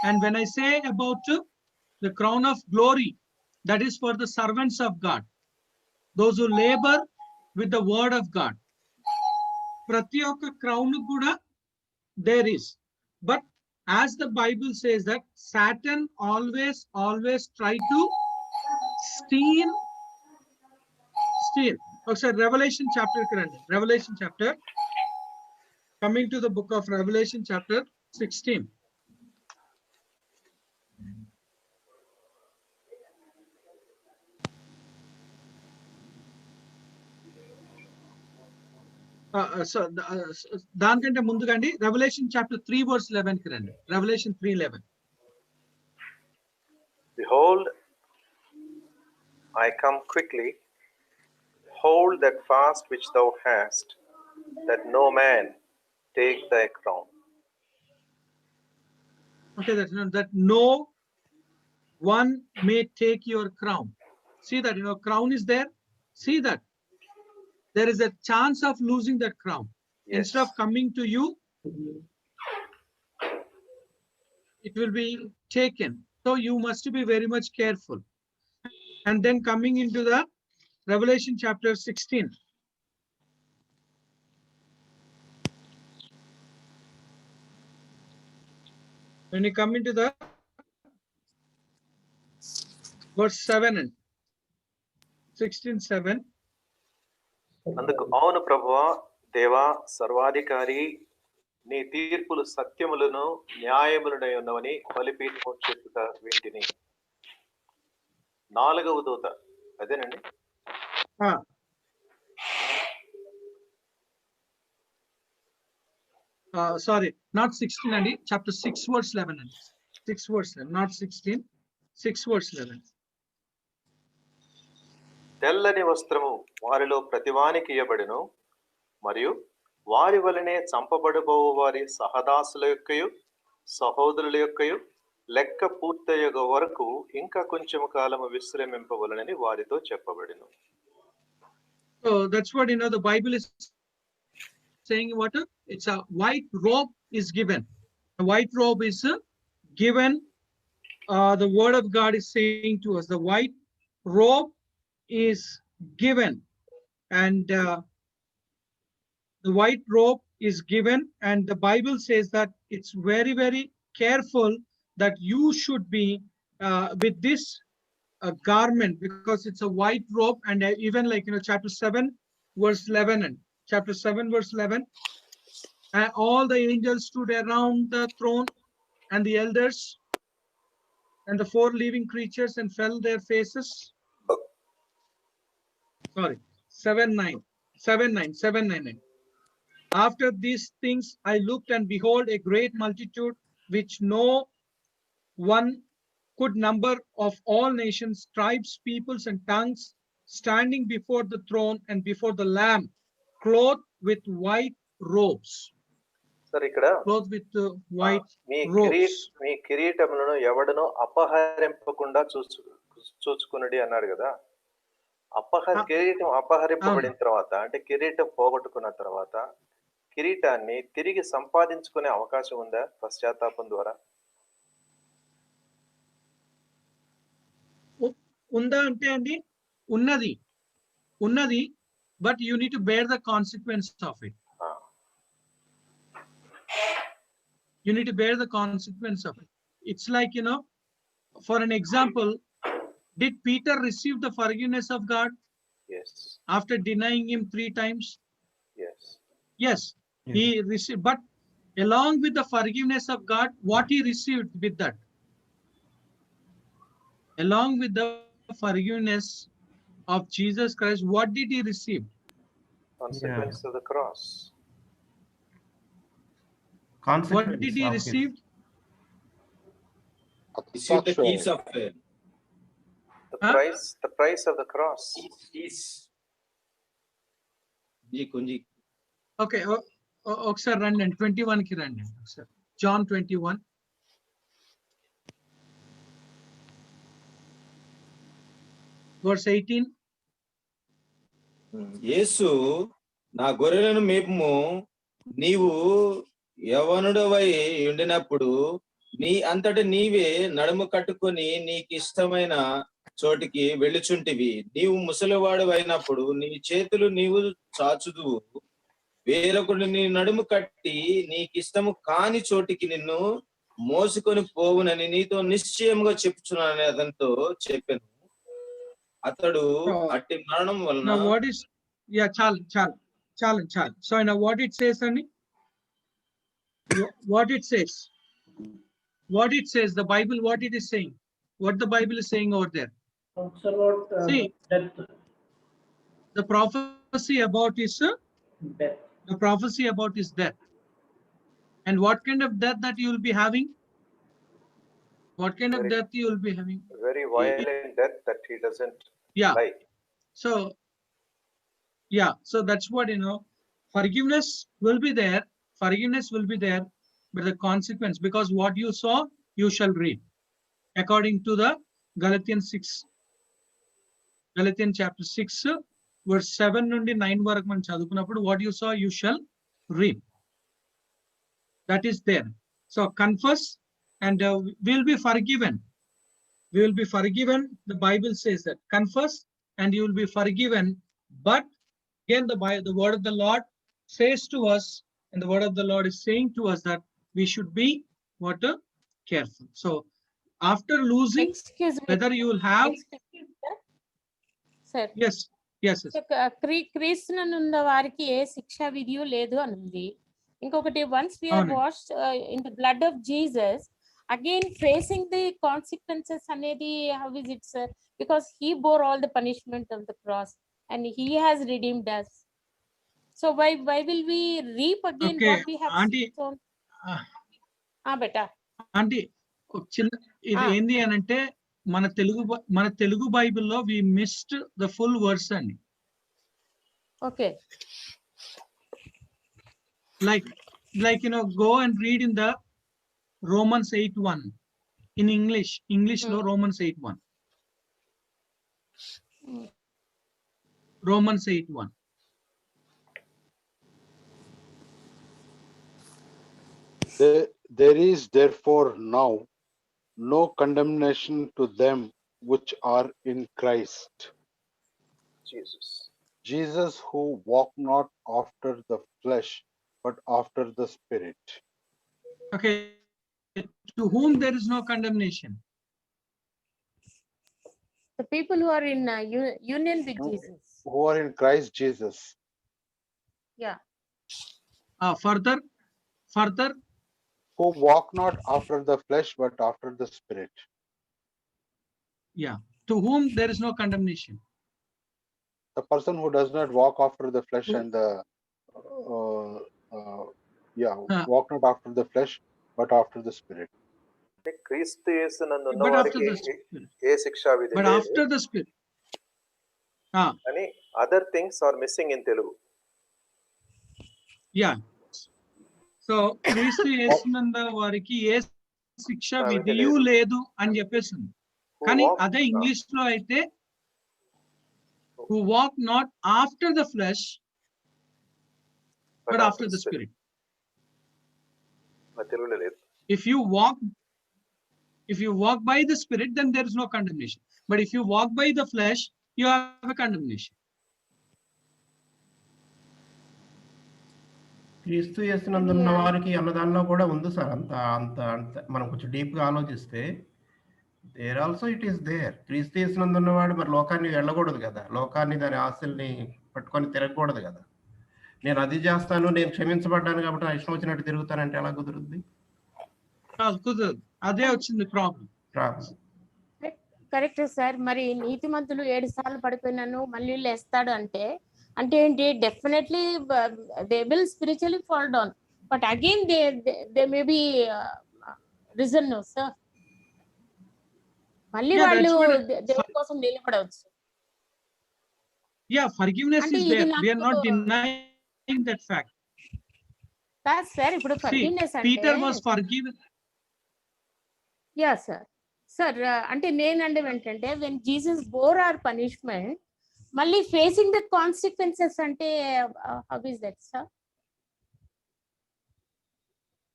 And when I say about the crown of glory, that is for the servants of God, those who labor with the word of God. Prati oka crown kuda there is, but as the Bible says that Satan always try to steal. Okay, Revelation chapter, Revelation chapter, coming to the book of Revelation chapter 16. దానికంటే ముందుగా అండి Revelation chapter 3 verse 11 కి రండి. Revelation 3:11. Behold, I come quickly. Hold that fast which thou hast, that no man take thy crown. Okay, that no one may take your crown. See that crown is there. See that there is a chance of losing that crown. Yes. Instead of coming to you, it will be taken. So you must be very much careful. And then coming into the Revelation chapter 16. When you come into the verse 7 and 16:7. అందుకు అవును ప్రభువా, దేవా, సర్వాధికారి, నీ తీర్పులు సత్యములను న్యాయములనై ఉన్నవని బలిపీఠము చెప్పుట వింటిని. 4వ దూత అదేనండి. Sorry, not 16 అండి, chapter 6 verse 11 అండి. 6 verse 11, not 16, 6 verse 11. తెల్లని వస్త్రము వారిలో ప్రతివానికి ఇయ్యబడెను, మరియు వారి వలనే చంపబడబో వారి సహదాసుల యొక్కయు సహోదరుల యొక్కయు లెక్క పూర్తయ్యగ వరకు ఇంకా కొంచెం కాలము విశ్రమింపవలనని వారితో చెప్పబడిను. So that's what the Bible is saying. What it's a white robe is given. A white robe is given. The word of God is saying to us, the white robe is given, and the white robe is given, and the Bible says that it's very, very careful that you should be with this garment, because it's a white robe. And even like chapter 7 verse 11 and chapter 7 verse 11, and all the angels stood around the throne and the elders and the 4 living creatures and fell their faces. Sorry, 7:9. After these things I looked, and behold, a great multitude which no one could number, of all nations, tribes, peoples, and tongues, standing before the throne and before the Lamb, clothed with white robes. సరే, ఇక్కడ Clothed with white me robes. కిరీటములను ఎవడనో అపహరింపకుండా చూచుకునుడి అన్నాడు కదా. కిరీటం అపహరింపబడిన తర్వాత, అంటే కిరీటం పోగొట్టుకున్న తర్వాత కిరీటాన్ని తిరిగి సంపాదించుకునే అవకాశం ఉందా పశ్చాత్తాపం ద్వారా? ఉందా అంటే అండి, ఉన్నది, but you need to bear the consequence of it. You need to bear the consequence of it. It's like, for an example, did Peter receive the forgiveness of God? Yes. After denying him 3 times? Yes. He received, but along with the forgiveness of God, what he received with that? Along with the forgiveness of Jesus Christ, what did he receive? Consequence of the cross. What did he receive? Receive the keys of faith. The price of the cross. Okay, ఒకసారి రండి, 21 కి రండి ఒకసారి. John 21. Verse 18. యేసు, నా గొర్రెలను మేపుము, నీవు యవనుడవై ఉండినప్పుడు నీ అంతట నీవే నడుము కట్టుకొని నీకు ఇష్టమైన చోటికి వెళ్ళుచుంటివి. నీవు ముసలివాడు అయినప్పుడు నీ చేతులు నీవు చాచుదువు, వేరొకడు నీ నడుము కట్టి నీకిష్టము కాని చోటికి నిన్ను మోసుకొని పోవునని నీతో నిశ్చయముగా చెప్పుచున్నానని అతనితో చెప్పాను. అతడు అట్టి మరణం వలన చాలు. So what it says, Annie? What it says, the Bible, what it is saying, what the Bible is saying over there. See, death. The prophecy about his Death. The prophecy about his death. And what kind of death that you will be having? What kind of death you will be having? Very violent death that he doesn't like. So that's what, forgiveness will be there, but the consequence, because what you saw, you shall reap. According to the Galatians chapter 6, verse 7 నుండి 9 వరకు మనం చదువుకున్నప్పుడు, what you saw, you shall reap. That is there. So confess, and we will be forgiven. The Bible says that confess and you will be forgiven. But again, the word of the Lord says to us, and the word of the Lord is saying to us that we should be careful. So after losing, Excuse me. whether you will have, Sir. yes. క్రీస్తునందున్న వారికి ఏ శిక్షా విధియు లేదు అని ఉంది. ఇంకొకటి, once we are washed in the blood of Jesus, again facing the consequences అనేది, how is it, sir? Because he bore all the punishment of the cross and he has redeemed us. So why will we reap again what we have sown? Beta aunty, చిన్న ఇది ఏంది అని అంటే, మన తెలుగు బైబిల్లో we missed the full verse అండి. Okay. Like go and read in the Romans 8:1. In English లో Romans 8:1. Romans 8:1. There is therefore now no condemnation to them which are in Christ Jesus, who walk not after the flesh, but after the Spirit. Okay. To whom there is no condemnation? The people who are in union with Jesus. Who are in Christ Jesus. Yeah. Further. Who walk not after the flesh, but after the Spirit. Yeah. To whom there is no condemnation? The person who does not walk after the flesh and the walk not after the flesh, but after the Spirit. క్రీస్తు యేసునందు ఉన్న But after వారికి the Spirit. ఏ శిక్షా విధి But లేదు after the Spirit. అని other things are missing in Telugu. Yeah. So క్రీస్తు యేసునందు వారికి ఏ శిక్ష విధియు లేదు అని చెప్పేసింది. కానీ అదే ఇంగ్లీష్ లో అయితే who walk not after the flesh but after the Spirit. తెలుగులో లేదు. If you walk by the Spirit, then there is no condemnation. But if you walk by the flesh, you have a condemnation. క్రీస్తు యేసునందున్న వారికి అన్నదానిలో కూడా ఉంది sir. అంత మనం కొంచెం deep గా ఆలోచిస్తే there also it is there. క్రీస్తు యేసునందున్నవాడు మరి లోకాన్ని వెళ్ళకూడదు కదా, లోకాన్ని దాని ఆశల్ని పట్టుకొని తిరగకూడదు కదా. నేను అది చేస్తాను, నేను క్షమించబడ్డాను కాబట్టి నా ఇష్టం వచ్చినట్టు తిరుగుతానంటే ఎలా కుదురుద్ది? కుదరదు. అదే వచ్చింది ప్రాబ్లం. Correct sir. మరి నీతిమంతులు 7 సార్లు పడిపోయినాను మళ్ళీ లేస్తాడు అంటే ఏంటి? Definitely they will spiritually fall down, but again they may be risen sir. మళ్ళీ వాళ్ళు దేవుడి కోసం నిలబడవచ్చు. Yeah, forgiveness is there. We are not denying that fact. That's sir. ఇప్పుడు forgiveness అంటే Peter was forgiven. Yeah, sir. Sir, అంటే నేనంటే ఏంటంటే when Jesus bore our punishment, మళ్ళీ facing the consequences అంటే how is that, sir?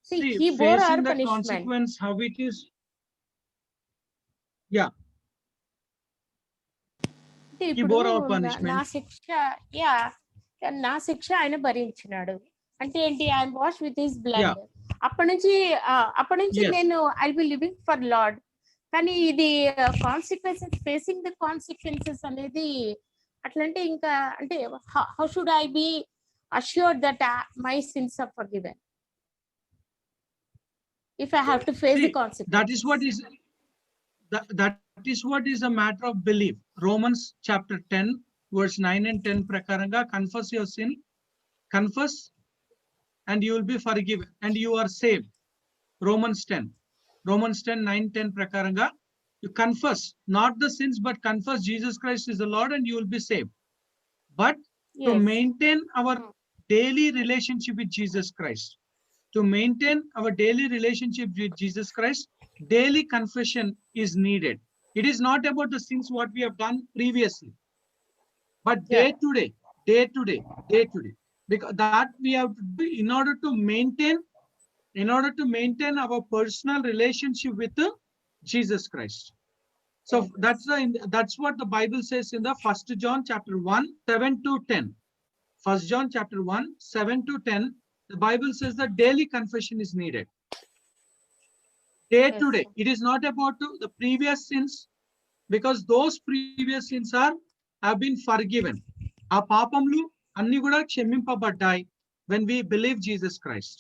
See, he bore our punishment. Consequence, how it is. Yeah. He bore our punishment. నా శిక్ష ఆయన భరించినాడు అంటే ఏంటి? I am wash with his blood. అప్పటి నుంచి నేను I will living for lord. కానీ ఇది కాన్సిక్వెన్సెస్, ఫేసింగ్ ద కాన్సిక్వెన్సెస్ అనేది అట్లంటే ఇంకా అంటే how should I be assured that my sins are forgiven if I have to face the consequences? That is what is a matter of belief. Romans chapter 10 verse 9 and 10 prakaranga, confess your sin, confess and you will be forgiven and you are saved. Romans 10 9 10 prakaranga, you confess not the sins but confess Jesus Christ is the Lord and you will be saved. But to maintain our daily relationship with Jesus Christ, daily confession is needed. It is not about the sins what we have done previously, but day to day, because that we have to do in order to maintain our personal relationship with Jesus Christ. So that's what the Bible says in the 1 John chapter 1 7 to 10. 1 John chapter 1 7 to 10. The Bible says that daily confession is needed. Day to day. It is not about the previous sins, because those previous sins have been forgiven. Our papamlu anni kuda kshamimpadai when we believe Jesus Christ.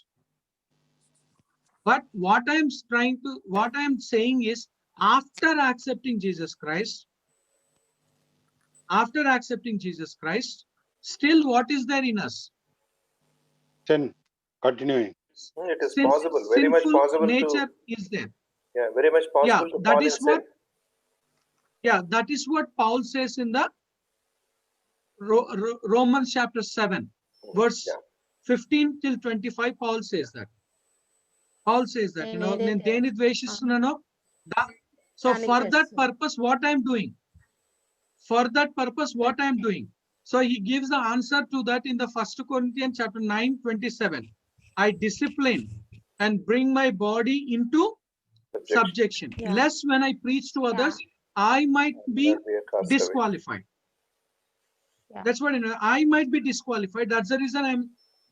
But what I am saying is, after accepting Jesus Christ, still what is there in us? Sin, continuing. It is possible, very much possible. Nature is there. Yeah, very much possible to fall in sin. That is what Paul says in the Romans chapter 7 verse 15 till 25. Paul says that, నేను దేని ద్వేషిస్తున్నానో So Dani for that chestunna. purpose, what I'm doing? For that purpose, what I'm doing? So he gives the answer to that in the 1 Corinthians chapter 9:27. I discipline and bring my body into subjection, Yeah. lest when I preach to others, I might be Not be a castaway. disqualified. Yeah. That's what, you know, I might be disqualified. That's the reason I'm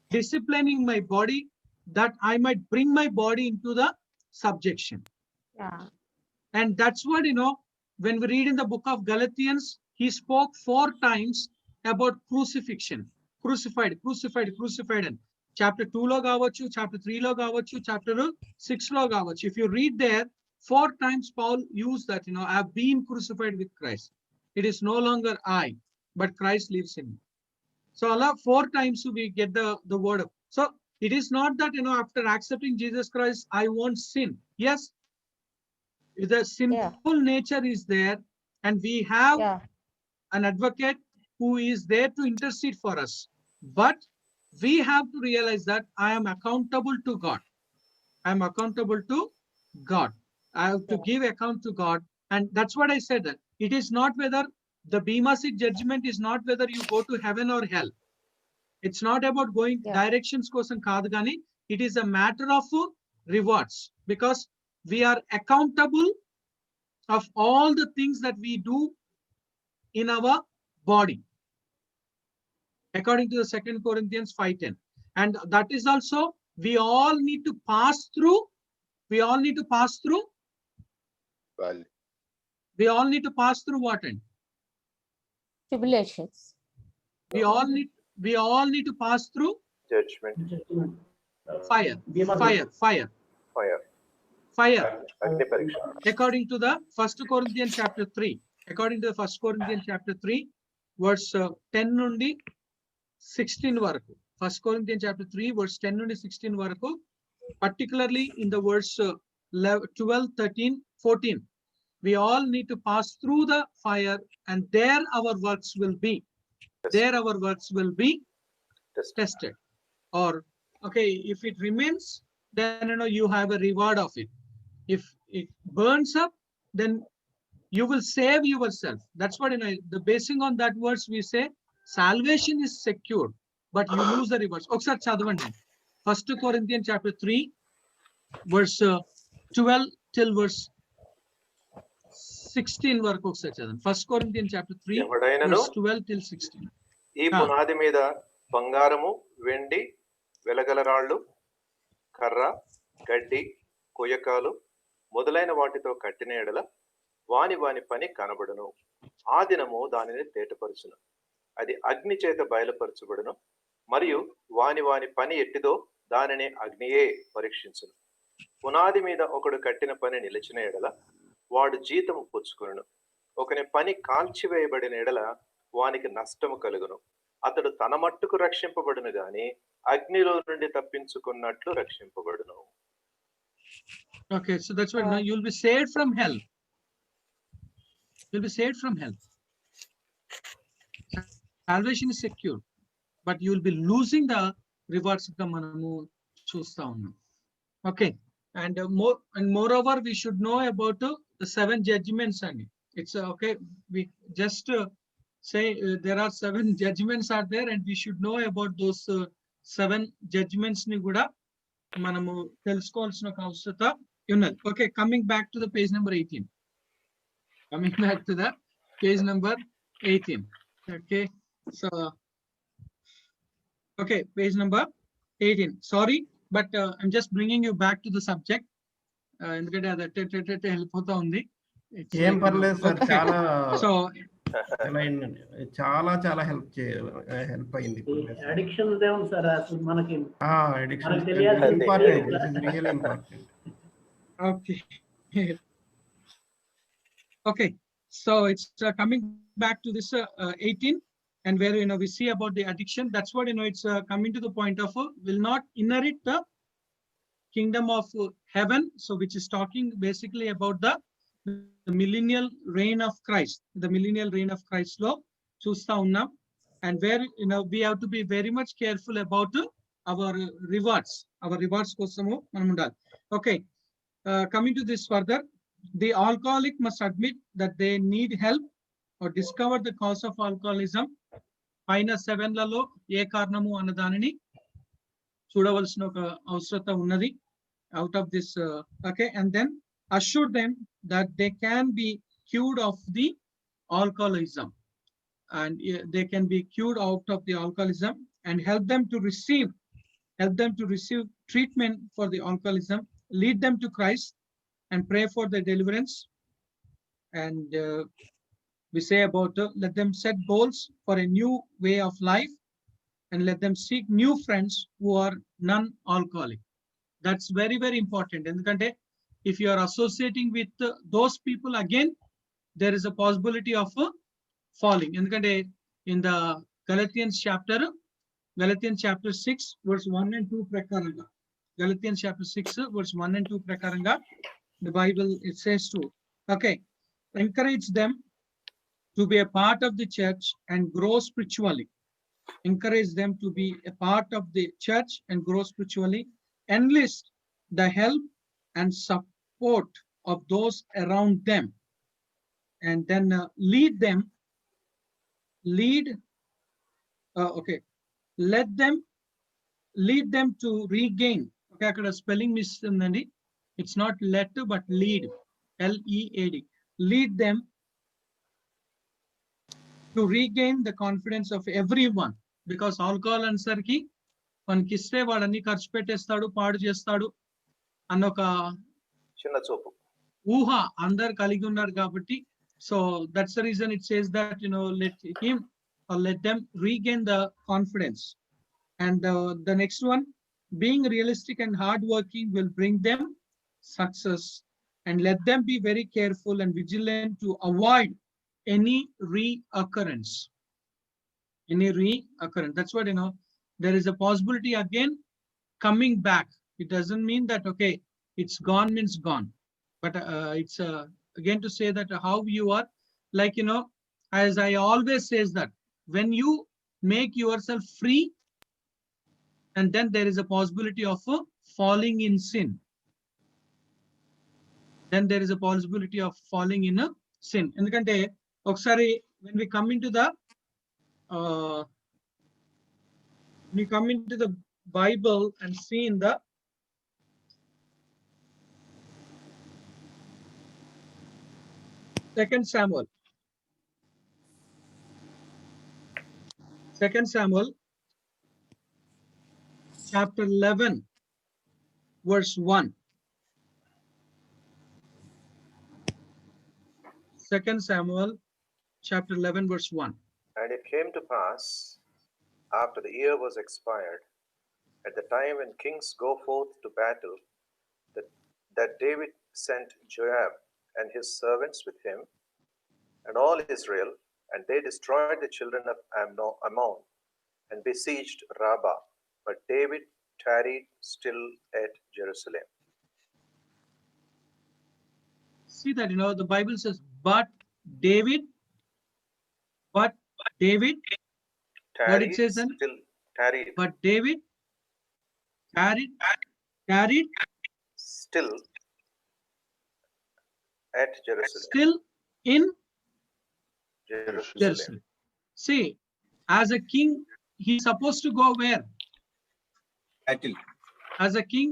disciplining my body, that I might bring my body into the subjection. Yeah. And that's what, you know, when we read in the book of Galatians, he spoke 4 times about crucifixion. Crucified, crucified, crucified. And chapter 2 lo gavachu, chapter 3 lo gavachu, chapter 6 lo gavachu. If you read there, 4 times Paul used that, you know, I have been crucified with Christ. It is no longer I, but Christ lives in me. So Allah 4 times we get the word of. So it is not that, you know, after accepting Jesus Christ, I won't sin. Yes, the sinful nature is there, and we have Yeah. an advocate who is there to intercede for us. But we have to realize that I am accountable to God. I am accountable to God. I have to give account to God. And that's what I said, that it is not whether the Bema Seat judgment is not whether you go to heaven or hell. It's not about going directions kosam kaadu gaani. It is a matter of rewards, because we are accountable of all the things that we do in our body, according to the 2 Corinthians 5:10. And that is also, we all need to pass through. We all need to pass through. Valley. We all need to pass through what? And Tribulations. we all need to pass through Judgment. fire. Agni Pariksha. According to the 1 Corinthians chapter 3. According to the 1 Corinthians chapter 3, verse 10 nundi 16 varaku. 1 Corinthians chapter 3, verse 10 nundi 16 varaku. Particularly in the verse 12, 13, 14. We all need to pass through the fire, and there our works will be. There our works will be tested. Or, okay, if it remains, then, you know, you have a reward of it. If it burns up, then you will save yourself. That's what, you know, the basing on that verse we say, salvation is secured, but you lose the rewards. Oksar chadavandi. 1 Corinthians chapter 3, verse 12 till verse 16 వరకు ఒకసారి చదవండి. 1 Corinthians chapter 3, ఎవడైనను verse 12 till 16. ఈ పునాది మీద బంగారము, వెండి, వెలగల రాళ్ళు, కర్ర, గడ్డి, కొయ్యకాలు మొదలైన వాటితో కట్టిన ఎడల వాని పని కనబడును. ఆ దినము దానిని తేటపరచును. అది అగ్ని చేత బయలుపరచబడును. మరియు వాని పని ఎట్టిదో దానిని అగ్నియే పరీక్షించును. పునాది మీద ఒకడు కట్టిన పని నిలిచిన ఎడల వాడు జీతము పుచ్చుకొనును. ఒకని పని కాల్చివేయబడిన ఎడల వానికి నష్టము కలుగును. అతడు తన మట్టుకు రక్షింపబడును గాని అగ్నిలో నుండి తప్పించుకున్నట్లు రక్షింపబడును. Okay, so that's what, you will be saved from hell. You'll be saved from hell. Salvation is secure, but you will be losing the rewards of the manamu chusta unnam. Okay, and moreover, we should know about the 7 judgments. And it's okay, we just say there are 7 judgments are there, and we should know about those 7 judgments ni kuda manamu telusukovalsina avashyakata unnadi. Okay, coming back to the page number 18. Coming back to the page number 18. Okay, so okay, page number 18. Sorry, but I'm just bringing you back to the subject. ఎందుకంటే అది వెళ్ళిపోతా ఉంది. ఏం పర్లేదు sir, చాలా so చాలా help అయింది. Addiction దేవుం sir, అసలు మనకి అడిక్షన్ తెలియాలి. Important. This is really important. okay. Okay, so it's coming back to this 18, and where, you know, we see about the addiction. That's what, you know, it's coming to the point of will not inherit the kingdom of heaven. So which is talking basically about the millennial reign of Christ, the millennial reign of Christ lo chusta unnam. And where, you know, we have to be very much careful about our rewards kosamu manam undali. Okay, coming to this further, the alcoholic must admit that they need help or discover the cause of alcoholism. పైన 7లలో ఏ కారణము అన్న దానిని చూడవలసిన ఒక అవసరత ఉన్నది out of this okay, and then assure them that they can be cured of the alcoholism, and they can be cured out of the alcoholism, and help them to receive treatment for the alcoholism, lead them to Christ and pray for their deliverance. And we say about let them set goals for a new way of life, and let them seek new friends who are non-alcoholic. That's very, very important. And if you are associating with those people, again, there is a possibility of falling. And in the Galatians chapter 6, verse 1 and 2 prakaranga. Galatians chapter 6, verse 1 and 2 prakaranga. The Bible, it says to, okay, encourage them to be a part of the church and grow spiritually. Encourage them to be a part of the church and grow spiritually. Enlist the help and support of those around them, and then let them lead to regain. Okay, akkada spelling miss undandi. It's not let but lead, L-E-A-D. Lead them to regain the confidence of everyone, because alcohol ansarki మనకి ఇస్తే వాడన్ని ఖర్చు పెట్టేస్తాడు, పాడు చేస్తాడు అన్న ఒక చిన్న చూపు ఊహ అందరు కలిగి ఉన్నారు కాబట్టి, so that's the reason it says that, let him or let them regain the confidence. And the next one, being realistic and hardworking will bring them success, and let them be very careful and vigilant to avoid any reoccurrence. That's what, there is a possibility again coming back. It doesn't mean that, okay, it's gone means gone, but it's again to say that how you are, like, as I always says that when you make yourself free, and then there is a possibility of falling in sin. Then there is a possibility of falling in a sin. Endukante okkasari when we come into the Bible and see in the Second Samuel chapter 11 verse 1. 2 Samuel chapter 11 verse 1. And it came to pass, after the year was expired, at the time when kings go forth to battle, that David sent Joab and his servants with him, and all Israel, and they destroyed the children of Ammon, and besieged Rabbah. But David tarried still at Jerusalem. See that, the Bible says, but David, what it says then? Tarried. But David tarried Still at Jerusalem. Still in Jerusalem. Jerusalem. See, as a king, he's supposed to go where? Battle. As a king,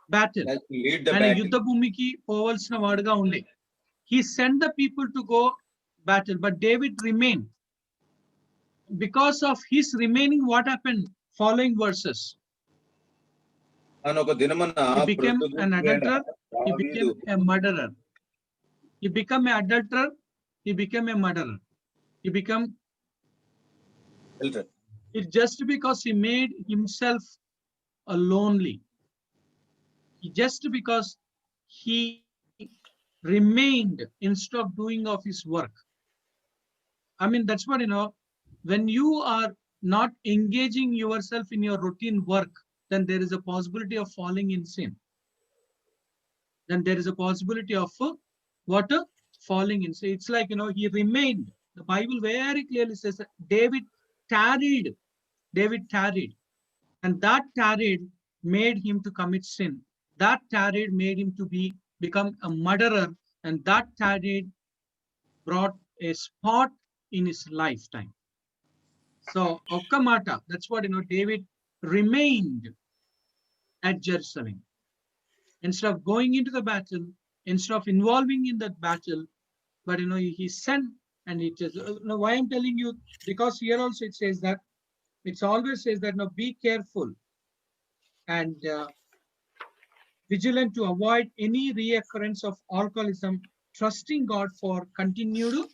battle. Lead the And battle. యుద్ధ భూమికి పోవలసిన వాడుగా ఉండే. He sent the people to go battle, but David remained. Because of his remaining, what happened? Following verses. అని ఒక దినమున He became an adulterer. He దావీదు became a murderer. He became an adulterer. He became a murderer. He became వెళ్తాడు. it just because he made himself a lonely. Just because he remained instead of doing of his work. I mean, that's what, when you are not engaging yourself in your routine work, then there is a possibility of falling in sin. Then there is a possibility of what? Falling in sin. It's like, he remained. The Bible very clearly says that David tarried. And that tarried made him to commit sin. That tarried made him to become a murderer and that tarried brought a spot in his lifetime. So, Okkamata, that's what, David remained at Jerusalem. Instead of going into the battle, instead of involving in that battle, but, he sent, and it is, why I'm telling you, because here also it says that, it always says that, be careful and vigilant to avoid any reoccurrence of alcoholism, trusting God for continued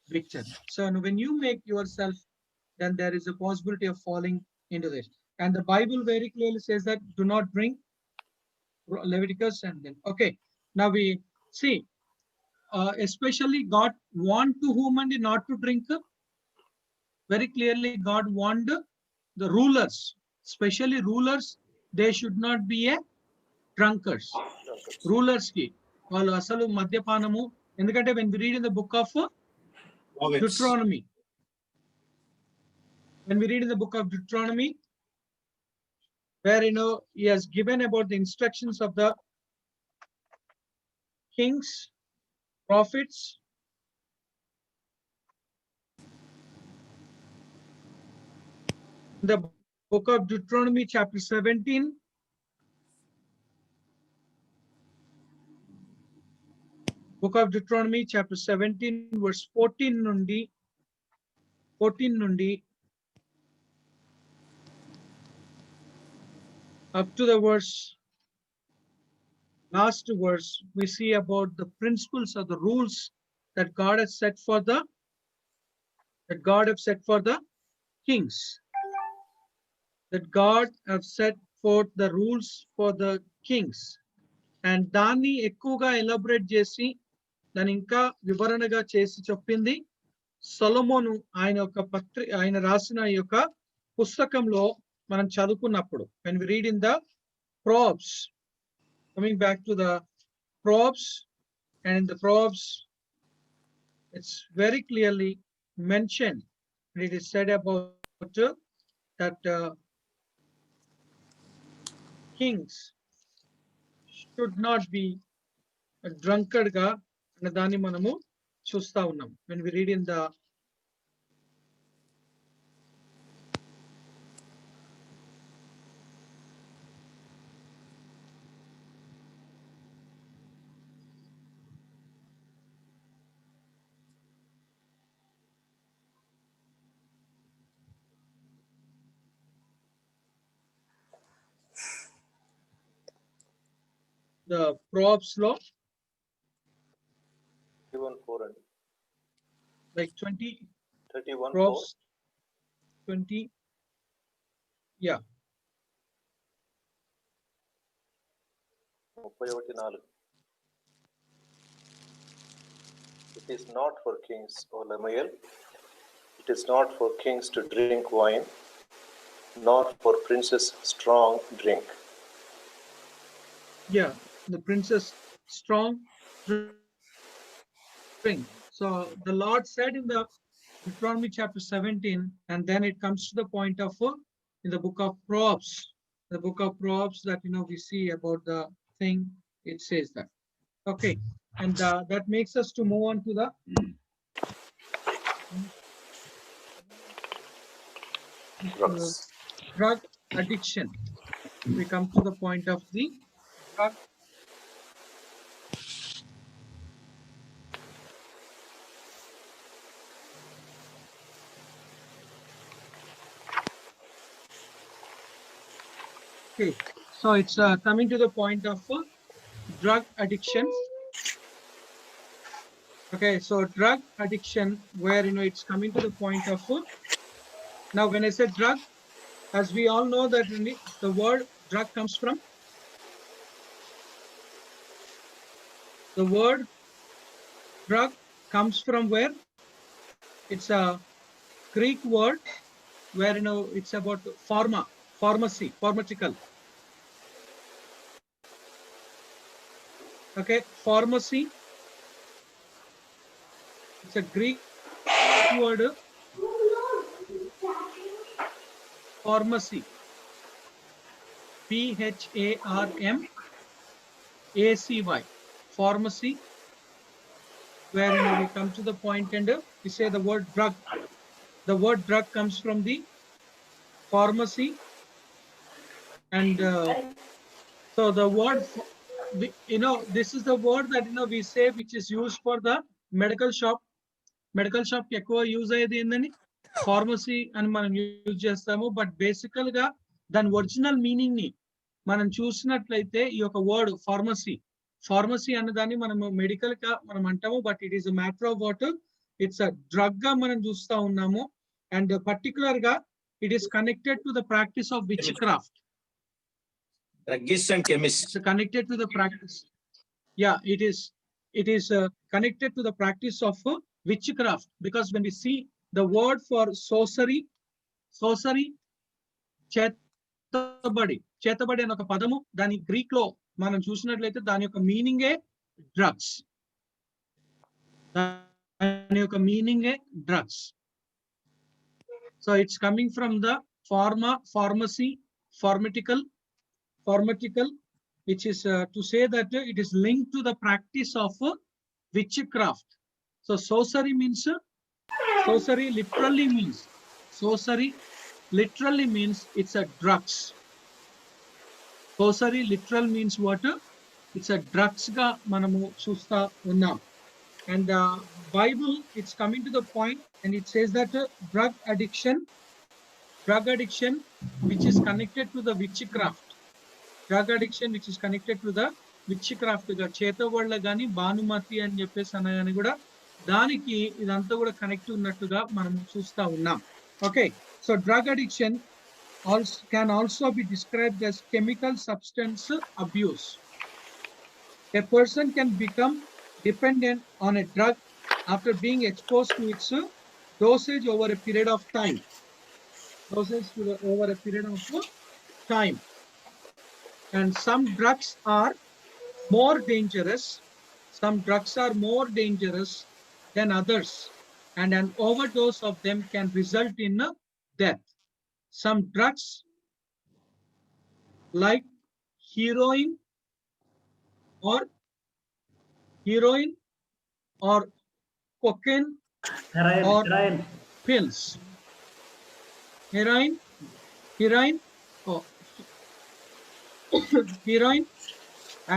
victory. So when you make yourself, then there is a possibility of falling into this. And the Bible very clearly says that do not drink, Leviticus, and then, okay. Now we see, especially God warned to humanity not to drink. Very clearly, God warned the rulers, especially rulers, they should not be a drunkards. Rulers ki వాళ్ళు అసలు మద్యపానము, ఎందుకంటే when we read in the book of Deuteronomy, when we read in the book of Deuteronomy, where he has given about the instructions of the kings, prophets, the book of Deuteronomy chapter 17, book of Deuteronomy chapter 17 verse 14 nundi up to the last verse, we see about the principles or the rules that God has set for the kings. That God has set forth the rules for the kings. And దాన్ని ఎక్కువగా elaborate చేసి దాని ఇంకా వివరణగా చేసి చెప్పింది సొలొమోను ఆయన రాసిన ఈ యొక్క పుస్తకంలో మనం చదువుకున్నప్పుడు, when we read in the Proverbs, coming back to the Proverbs, and in the Proverbs it's very clearly mentioned, and it is said about that kings should not be a drunkard ga అనే దాన్ని మనము చూస్తా ఉన్నాం. When we read in the Proverbs law, 31:4 and like 20, 31:4. Proverbs 20, yeah. 31:4. It is not for kings, O Lemuel. It is not for kings to drink wine, nor for princes strong drink. Yeah, the princess strong drink. So the Lord said in the Deuteronomy chapter 17, and then it comes to the point of in the book of Proverbs. The book of Proverbs that we see about the thing, it says that. Okay, and that makes us to move on to the drug addiction. We come to the point of the drug Okay, so it's coming to the point of drug addiction. Okay, so drug addiction, where it's coming to the point of now when I say drug, as we all know that the word drug comes from where? It's a Greek word where it's about pharmaceutical. Okay, pharmacy. It's a Greek word, pharmacy. PHARMACY. Pharmacy. where we come to the point and we say the word drug. The word drug comes from the pharmacy, and so the word, this is the word that we say, which is used for the medical shop. Medical shop కి ఎక్కువ use అయ్యేది ఏందని pharmacy అని మనం use చేస్తాము. But బేసికల్ గా దాని ఒరిజినల్ మీనింగ్ ని మనం చూసినట్లయితే ఈ యొక్క వర్డ్ ఫార్మసీ అనే దాన్ని మనము మెడికల్ గా మనం అంటాము. But it is a matter of what, it's a drug గా మనం చూస్తా ఉన్నాము. అండ్ పర్టికులర్ గా it is connected to the practice of which craft. Druggists and chemists. It's connected to the practice. Yeah, it is connected to the practice of witchcraft, because when we see the word for sorcery, చేతబడి అనే ఒక పదము దాని Greek లో మనం చూసినట్లయితే దాని యొక్క మీనింగే డ్రగ్స్. దాని యొక్క మీనింగే drugs. So it's coming from the pharmacy, pharmaceutical, which is to say that it is linked to the practice of witchcraft. So sorcery literally means it's a drugs. Sorcery literal means what? It's a drugs ga manamu chusta unnam. And Bible, it's coming to the point and it says that drug addiction which is connected to the witchcraft. Drug addiction which is connected to the witchcraft ga చేతబడుల గాని భానుమతి అని చెప్పేసి అనగాని కూడా దానికి ఇదంతా కూడా connect ఉన్నట్టుగా మనం చూస్తా ఉన్నాం. Okay, so drug addiction can also be described as chemical substance abuse. A person can become dependent on a drug after being exposed to its dosage over a period of time. And some drugs are more dangerous than others, and an overdose of them can result in death. Some drugs like heroin or cocaine or pills. Heroin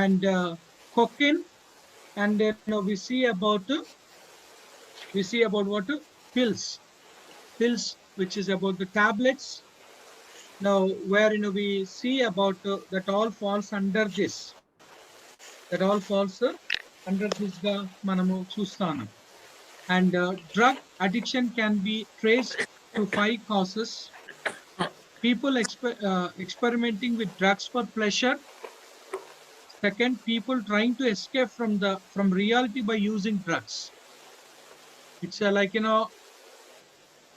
and cocaine, and then we see about what? Pills, which is about the tablets. Now where we see about that all falls under this. Ga manamu chustanu. And drug addiction can be traced to 5 causes. People experimenting with drugs for pleasure. Second, people trying to escape from reality by using drugs. It's like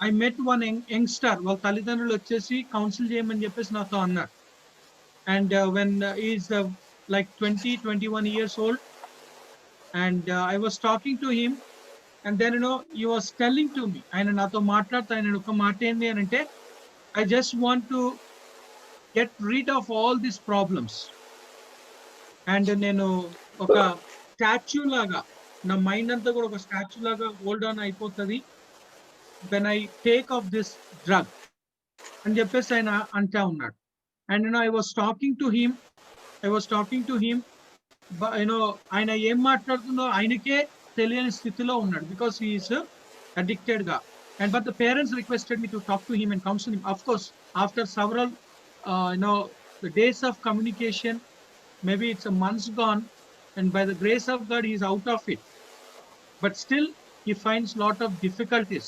I met one youngster. Well, తల్లిదండ్రులు వచ్చేసి council చేయమని చెప్పేసి నాతో అన్నారు. And when he is like 20-21 years old, and I was talking to him, and then he was telling to me, ఆయన నాతో మాట్లాడుతూ ఆయన ఒక మాట ఏంది అని అంటే, I just want to get rid of all these problems. And నేను ఒక స్టాచ్యూ లాగా నా మైండ్ అంతా కూడా ఒక స్టాచ్యూ లాగా హోల్డ్ ఆన్ అయిపోతుంది when I take off this drug అని చెప్పేసి ఆయన అంటా ఉన్నాడు. And I was talking to him, but ఆయన ఏం మాట్లాడుతుందో ఆయనకే తెలియని స్థితిలో ఉన్నాడు, because he is addicted గా. And but the parents requested me to talk to him and counsel him. Of course, after several the days of communication, maybe it's a month's gone, and by the grace of God he is out of it, but still he finds lot of difficulties.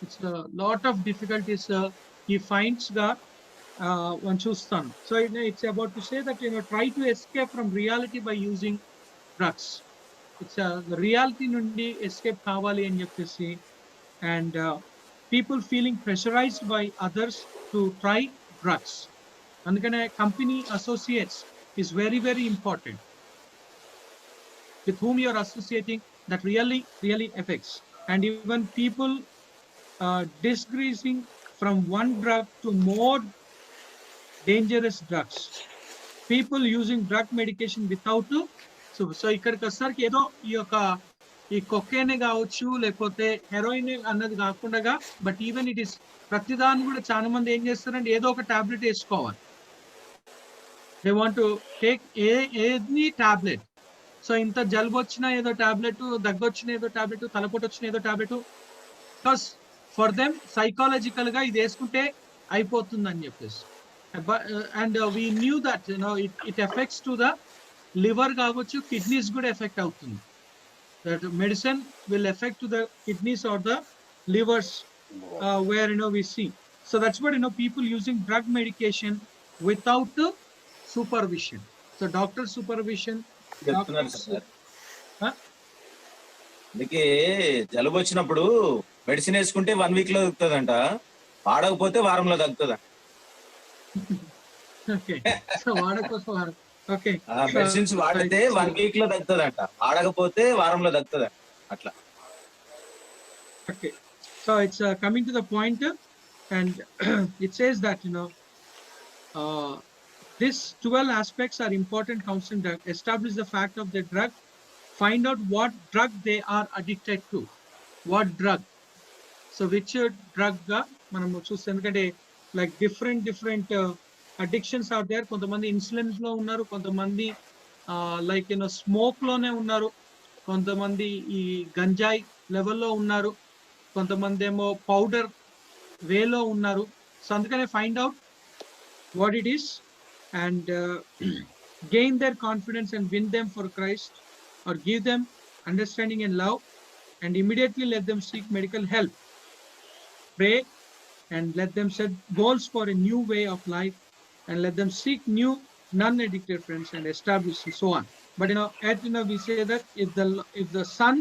It's a lot of difficulties he finds one chustan. So it's about to say that try to escape from reality by using drugs. It's the reality nundi escape kavali ani cheppesi. And people feeling pressurized by others to try drugs. Andukane company associates is very, very important. With whom you are associating, that really affects. And even people disgracing from one drug to more dangerous drugs. People using drug medication without so ikkadiki వచ్చేసరికి ఏదో ఈ యొక్క ఈ కొకేనే కావచ్చు లేకపోతే heroine అన్నది కాకుండా but even it is ప్రతిదాన్ని కూడా చాలా మంది ఏం చేస్తారంటే ఏదో ఒక టాబ్లెట్ వేసుకోవాలి. They want to take any tablet. So ఇంత జలుబు వచ్చినా ఏదో టాబ్లెట్, దగ్గు వచ్చిన ఏదో టాబ్లెట్, తలపోటు వచ్చిన ఏదో tablet. Because for them psychological గా ఇది వేసుకుంటే అయిపోతుంది అని చెప్పేసి. And we knew that it effects to the liver కావచ్చు, కిడ్నీస్ కూడా ఎఫెక్ట్ అవుతుంది. That medicine will affect to the kidneys or the livers where we see. So that's what people using drug medication without the supervision. So doctor supervision. అందుకే జలుబు వచ్చినప్పుడు medicine వేసుకుంటే 1 week లో తగ్గుతుందంట, వాడకపోతే వారంలో తగ్గుతుందంట. ఓకే, సో వాడకపోతే వారం. ఓకే, మెడిసిన్స్ వాడితే 1 వీక్ లో తగ్గుతుందంట, వాడకపోతే వారంలో తగ్గుతుందంట అట్లా. Okay, so it's coming to the point and it says that this 12 aspects are important counseling drug. Establish the fact of the drug, find out what drug they are addicted to, what drug. So which drug ga manamu choose endukante like different addictions are there. కొంతమంది insulins లో ఉన్నారు, కొంతమంది like smoke లోనే ఉన్నారు, కొంతమంది ఈ గంజాయి లెవెల్లో ఉన్నారు, కొంతమంది ఏమో పౌడర్ వేలో ఉన్నారు. సో అందుకనే find out what it is and gain their confidence and win them for Christ, or give them understanding and love, and immediately let them seek medical help. Pray and let them set goals for a new way of life, and let them seek new non-addicted friends and establish and so on. But we say that if the Son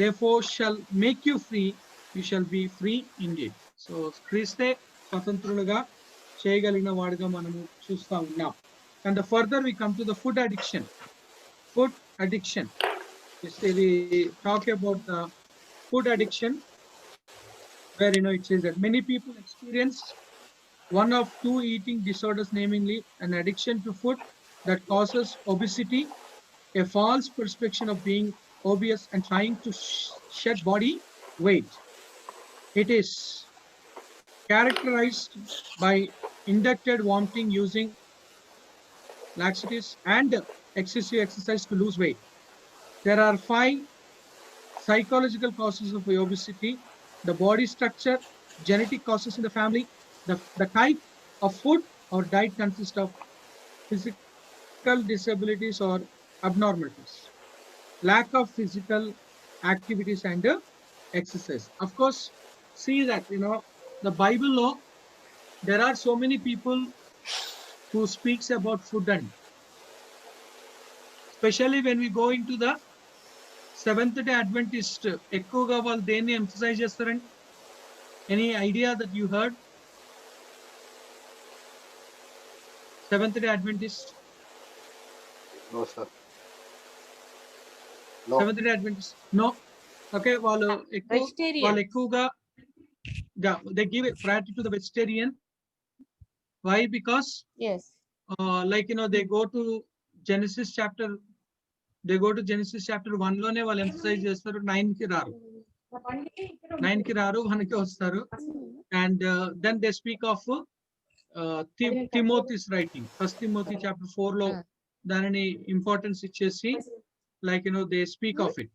therefore shall make you free, you shall be free indeed. So Christe స్వతంత్రులుగా చేయగలిగిన వాడుగా మనము చూస్తా ఉన్నాం. And further we come to the food addiction. Food addiction, we talk about the food addiction, where it says that many people experience one of two eating disorders, namely an addiction to food that causes obesity, a false perception of being obese and trying to shed body weight. It is characterized by inducted vomiting using laxatives and excessive exercise to lose weight. There are 5 psychological causes of obesity: the body structure, genetic causes in the family, the type of food or diet consists of physical disabilities or abnormalities, lack of physical activities and exercise. Of course, see that the Bible law, there are so many people who speaks about food, and especially when we go into the Seventh-day Adventist, ఎక్కువగా వాళ్ళు దేన్ని emphasize చేస్తారండి? Any idea that you heard? Seventh-day Adventist? No, sir. No. Seventh-day Adventist? No. Okay, వాళ్ళు ఎక్కువగా they give a priority to the vegetarian. Why? Because Yes. they go to Genesis chapter 1 లోనే వాళ్ళు emphasize చేస్తారు. 9 కి రారు, 1 కి వస్తారు. And then they speak of Timothy's writing, First Timothy chapter 4 లో దానిని ఇంపార్టెన్స్ ఇచ్చేసి they speak of it,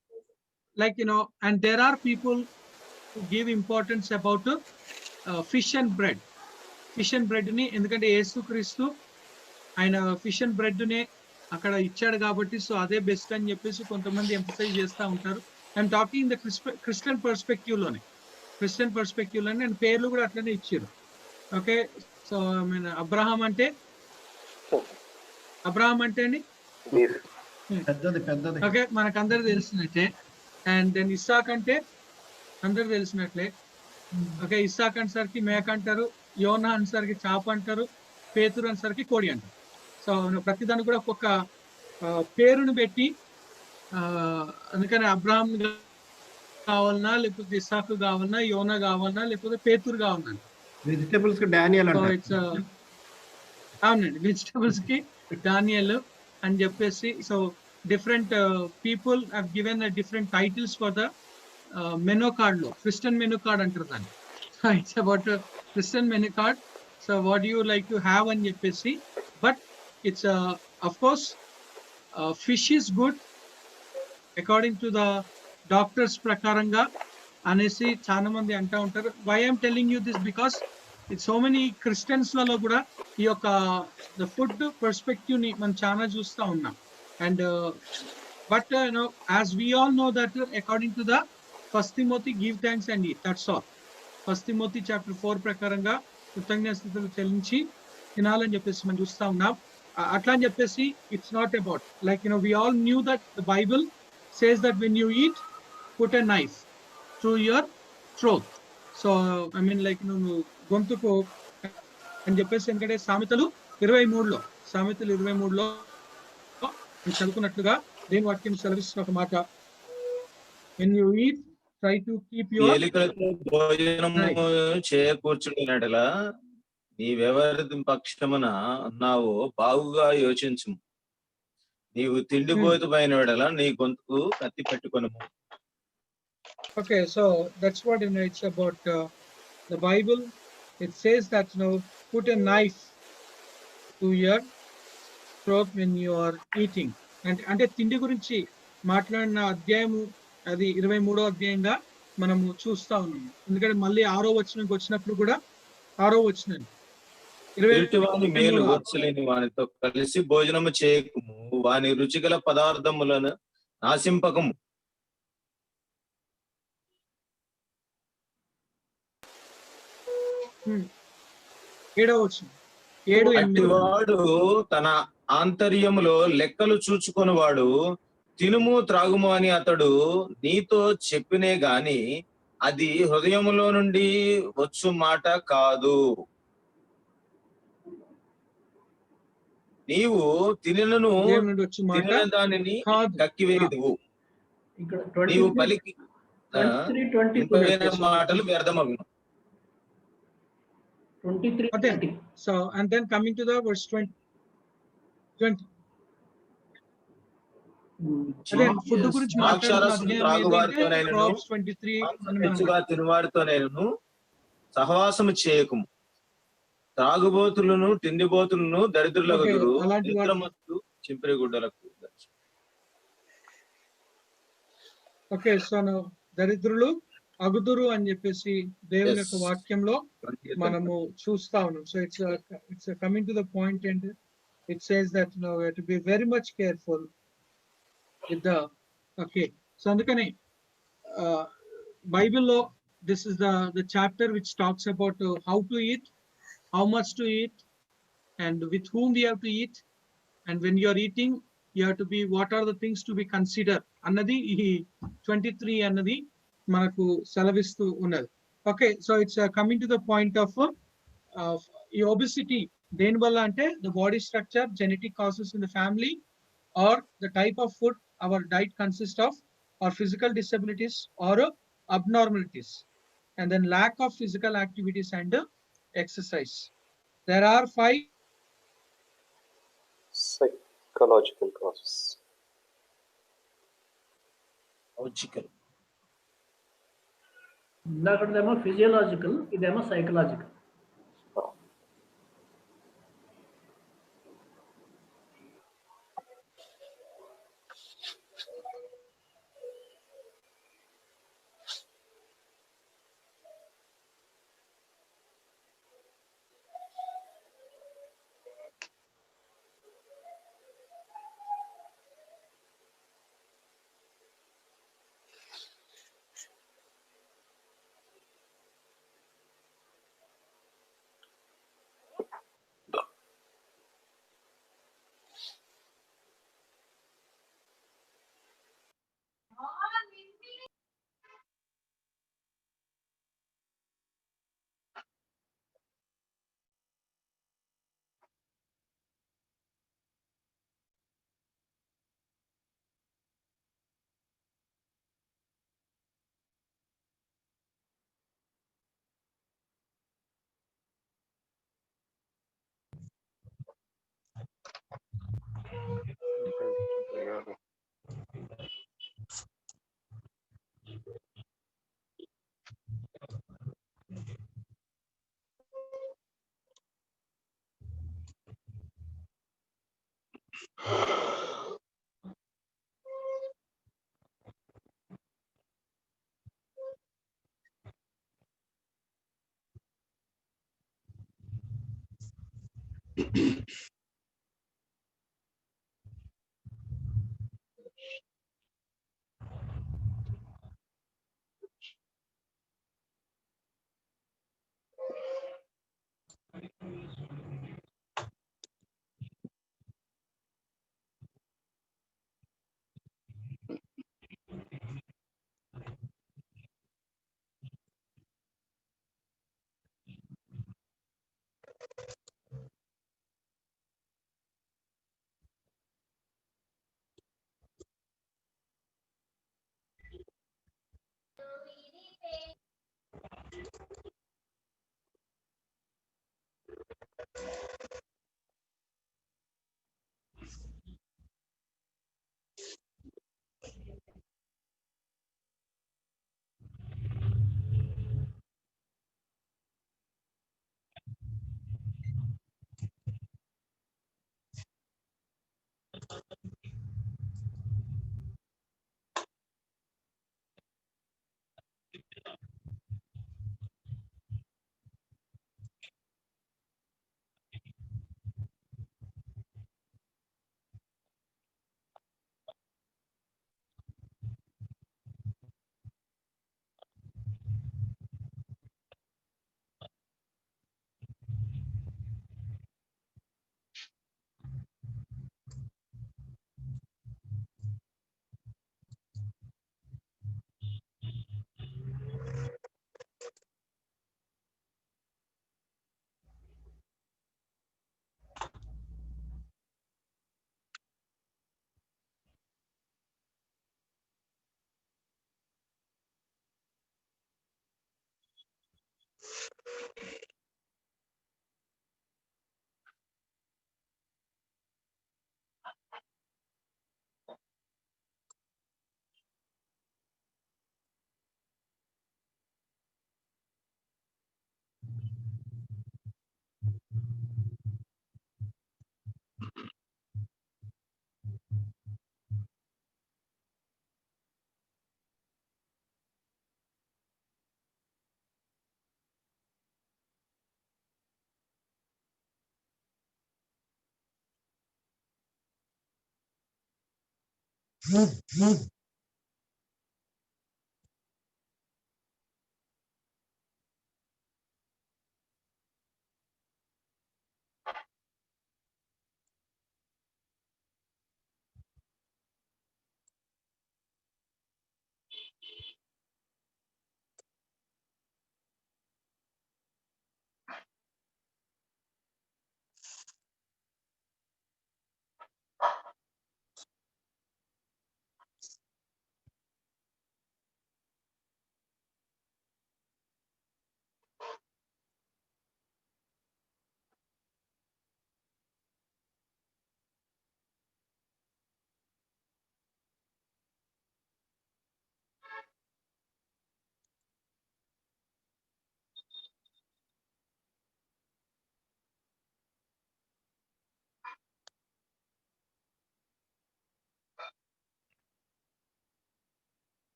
and there are people who give importance about fish and bread ని, ఎందుకంటే యేసుక్రీస్తు ఆయన ఫిష్ అండ్ బ్రెడ్ నే అక్కడ ఇచ్చాడు కాబట్టి సో అదే బెస్ట్ అని చెప్పేసి కొంతమంది ఎంఫసైజ్ చేస్తూ ఉంటారు. I'm talking the Christian perspective లోనే అండ్ పేర్లు కూడా అట్లనే ఇచ్చారు. ఓకే, సో అబ్రహాం అంటే అండి ఓకే, మనకందరూ తెలిసినట్టే. అండ్ దెన్ ఇస్సాక్ అంటే అందరు తెలిసినట్లే. ఓకే, ఇస్సాక్ అనేసరికి మేక అంటారు, యోనా అనేసరికి చాప అంటారు, పేతురు అనేసరికి కోడి అంటారు. సో ప్రతిదానికి కూడా ఒక్కొక్క పేరును పెట్టి, అందుకని అబ్రహాం కావాలన్నా, లేకపోతే ఇస్సాకు కావాలన్నా, యోనా కావాలన్నా, లేకపోతే పేతురు కావాలన్నా. వెజిటబుల్స్ కి డానియల్ అంటారు. అవునండి, వెజిటబుల్స్ కి డానియల్ అని చెప్పేసి. So different people have given different titles for the menu card lo. Christian menu card అంటారు దాన్ని. It's about a Christian menu card. So what do you like to have అని చెప్పేసి, but it's of course fish is good according to the doctors ప్రకారంగా అనేసి చాలా మంది అంటూ ఉంటారు. Why I'm telling you this because it's so many Christians లలో కూడా ఈ యొక్క ద ఫుడ్ పర్స్పెక్టివ్ ని మనం చాలా చూస్తూ ఉన్నాం. And but no as we all know that according to the first Timothy give thanks and eat, that's all. First Timothy chapter 4 ప్రకారంగా కృతజ్ఞతలు చెల్లించి తినాలని చెప్పేసి మనం చూస్తూ ఉన్నాం. అట్లా అని చెప్పేసి it's not about like we all knew that the Bible says that when you eat, put a knife through your throat. So I mean like గొంతుకు అని చెప్పేసి, ఎందుకంటే సామెతలు 23లో చదువుకున్నట్లుగా దేని వాక్యం సెలవిస్తున్న ఒక మాట, when you eat try to keep your ఎలుకలతో భోజనము చేయకూర్చున్నట్లా నీవెవరి పక్షమున ఉన్నావో బాగుగా యోచించుము. నీవు తిండిపోతుమైన వెడల నీ గొంతుకు కత్తి పెట్టుకొనుము. Okay, so that's what it's about the Bible. It says that put a knife to your throat when you are eating. అంటే తిండి గురించి మాట్లాడిన అధ్యాయము అది 23వ అధ్యాయంగా మనము చూస్తా ఉన్నాము. ఎందుకంటే మళ్ళీ 6వ వచనానికి వచ్చినప్పుడు కూడా 6వ వచనం వాని మేలు ఓర్చలేని వానితో కలిసి భోజనము చేయకుము, వాని రుచిగల పదార్థములను నాశింపకము. వాడు తన ఆంతర్యములో లెక్కలు చూచుకొనివాడు తినుము త్రాగుము అని అతడు నీతో చెప్పినే గాని అది హృదయములో నుండి వచ్చు మాట కాదు. నీవు తినను దానిని కక్కివేదువు. నీవు పలికి మాటలు వ్యర్థమగును. So and then coming to the verse 20. Food గురించి తినువారితోనైనను సహవాసము చేయకుము. తాగుబోతులను తిండిబోతులను దరిద్రులకు చింపిరి గుడ్డలకు. ఓకే, సో దరిద్రులు అగుదురు అని చెప్పేసి దేవుని యొక్క వాక్యంలో మనము చూస్తా ఉన్నాం. So it's coming to the point and it says that to be very much careful with the okay. So అందుకని బైబిల్లో this is the chapter which talks about how to eat, how much to eat, and with whom we have to eat, and when you are eating you have to be, what are the things to be considered annadi 23 annadi manaku selavistu unnadi. Okay, so it's coming to the point of obesity deni valla ante the body structure, genetic causes in the family, or the type of food our diet consists of, or physical disabilities or abnormalities, and then lack of physical activities and exercise. There are 5 psychological causes. ఇందాకదేమో physiological, ఇదేమో psychological.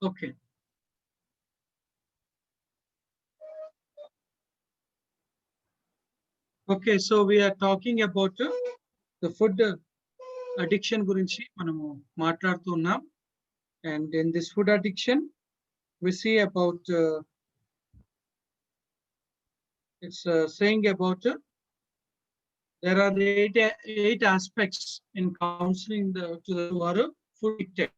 Okay. Okay, so we are talking about the food addiction గురించి మనము మాట్లాడుతున్నాం. And in this food addiction, we see about it's saying about there are eight aspects in counseling to the who are food addicted.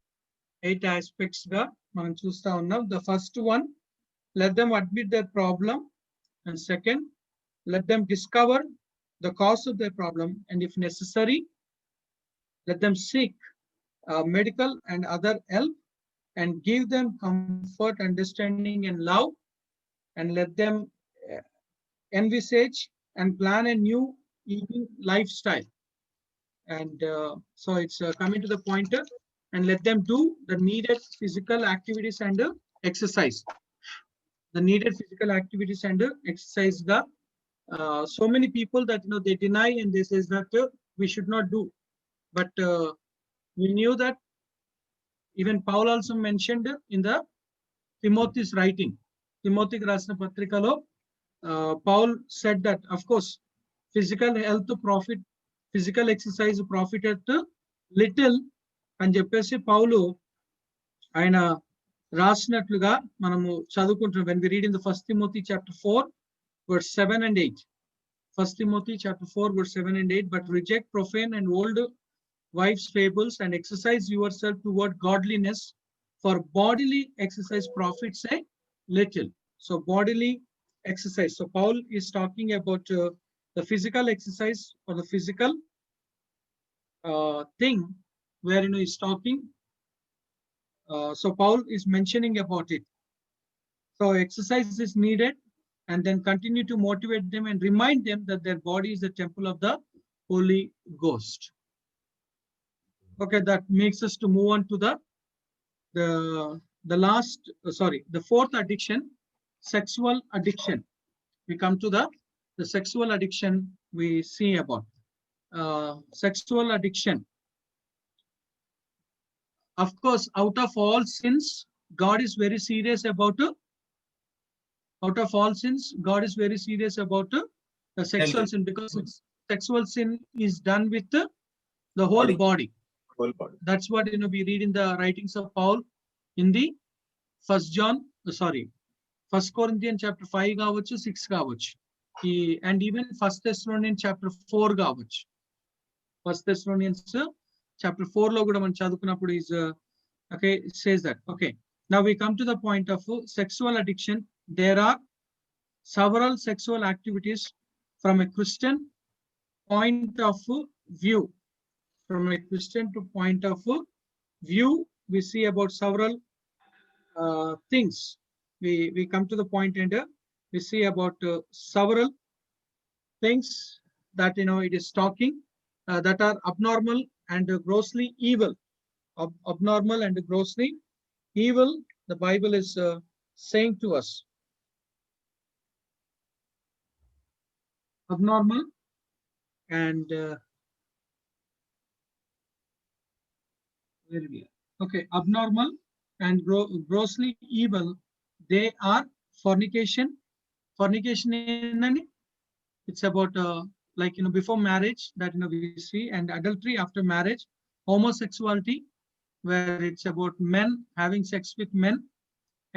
8 aspects గా మనం చూస్తా ఉన్నాం. The first one, let them admit their problem, and second, let them discover the cause of their problem, and if necessary, let them seek medical and other help, and give them comfort, understanding, and love, and let them envisage and plan a new eating lifestyle. And so it's coming to the pointer, and let them do the needed physical activities and exercise. The needed physical activities and exercise. So many people that they deny and they says that we should not do, but we knew that even Paul also mentioned in the Timothy's writing. Timothy rasna patrikalo, Paul said that of course physical health profit, physical exercise profited little అని చెప్పేసి పౌలు ఆయన రాసినట్లుగా మనము చదువుకుంటున్నాం. When we read in the 1 Timothy chapter 4 verse 7 and 8. 1 Timothy chapter 4 verse 7 and 8. But reject profane and old wives' fables, and exercise yourself toward godliness, for bodily exercise profits a little. So bodily exercise. So Paul is talking about the physical exercise or the physical thing where he's talking. So Paul is mentioning about it. So exercise is needed, and then continue to motivate them and remind them that their body is the temple of the Holy Ghost. Okay, that makes us to move on to the fourth addiction, sexual addiction. We come to the sexual addiction we see about. Sexual addiction. Of course, out of all sins, God is very serious about out of all sins, God is very serious about the sexual sin, because sexual sin is done with the whole body. Whole body. That's what we read in the writings of Paul in the 1 Corinthians chapter 5 కావచ్చు, 6 కావచ్చు, and even 1 Thessalonians chapter 4 కావచ్చు. 1 Thessalonians chapter 4 లో కూడా మనం చదువుకున్నప్పుడు is okay, it says that. Okay, now we come to the point of sexual addiction. There are several sexual activities from a Christian point of view. From a Christian point of view, we see about several things. We come to the point and we see about several things that it is talking that are abnormal and grossly evil. Abnormal and grossly evil, the Bible is saying to us. Abnormal and abnormal and grossly evil, they are fornication. Fornication ఏంటండి? It's about like before marriage that we see, and adultery after marriage, homosexuality where it's about men having sex with men,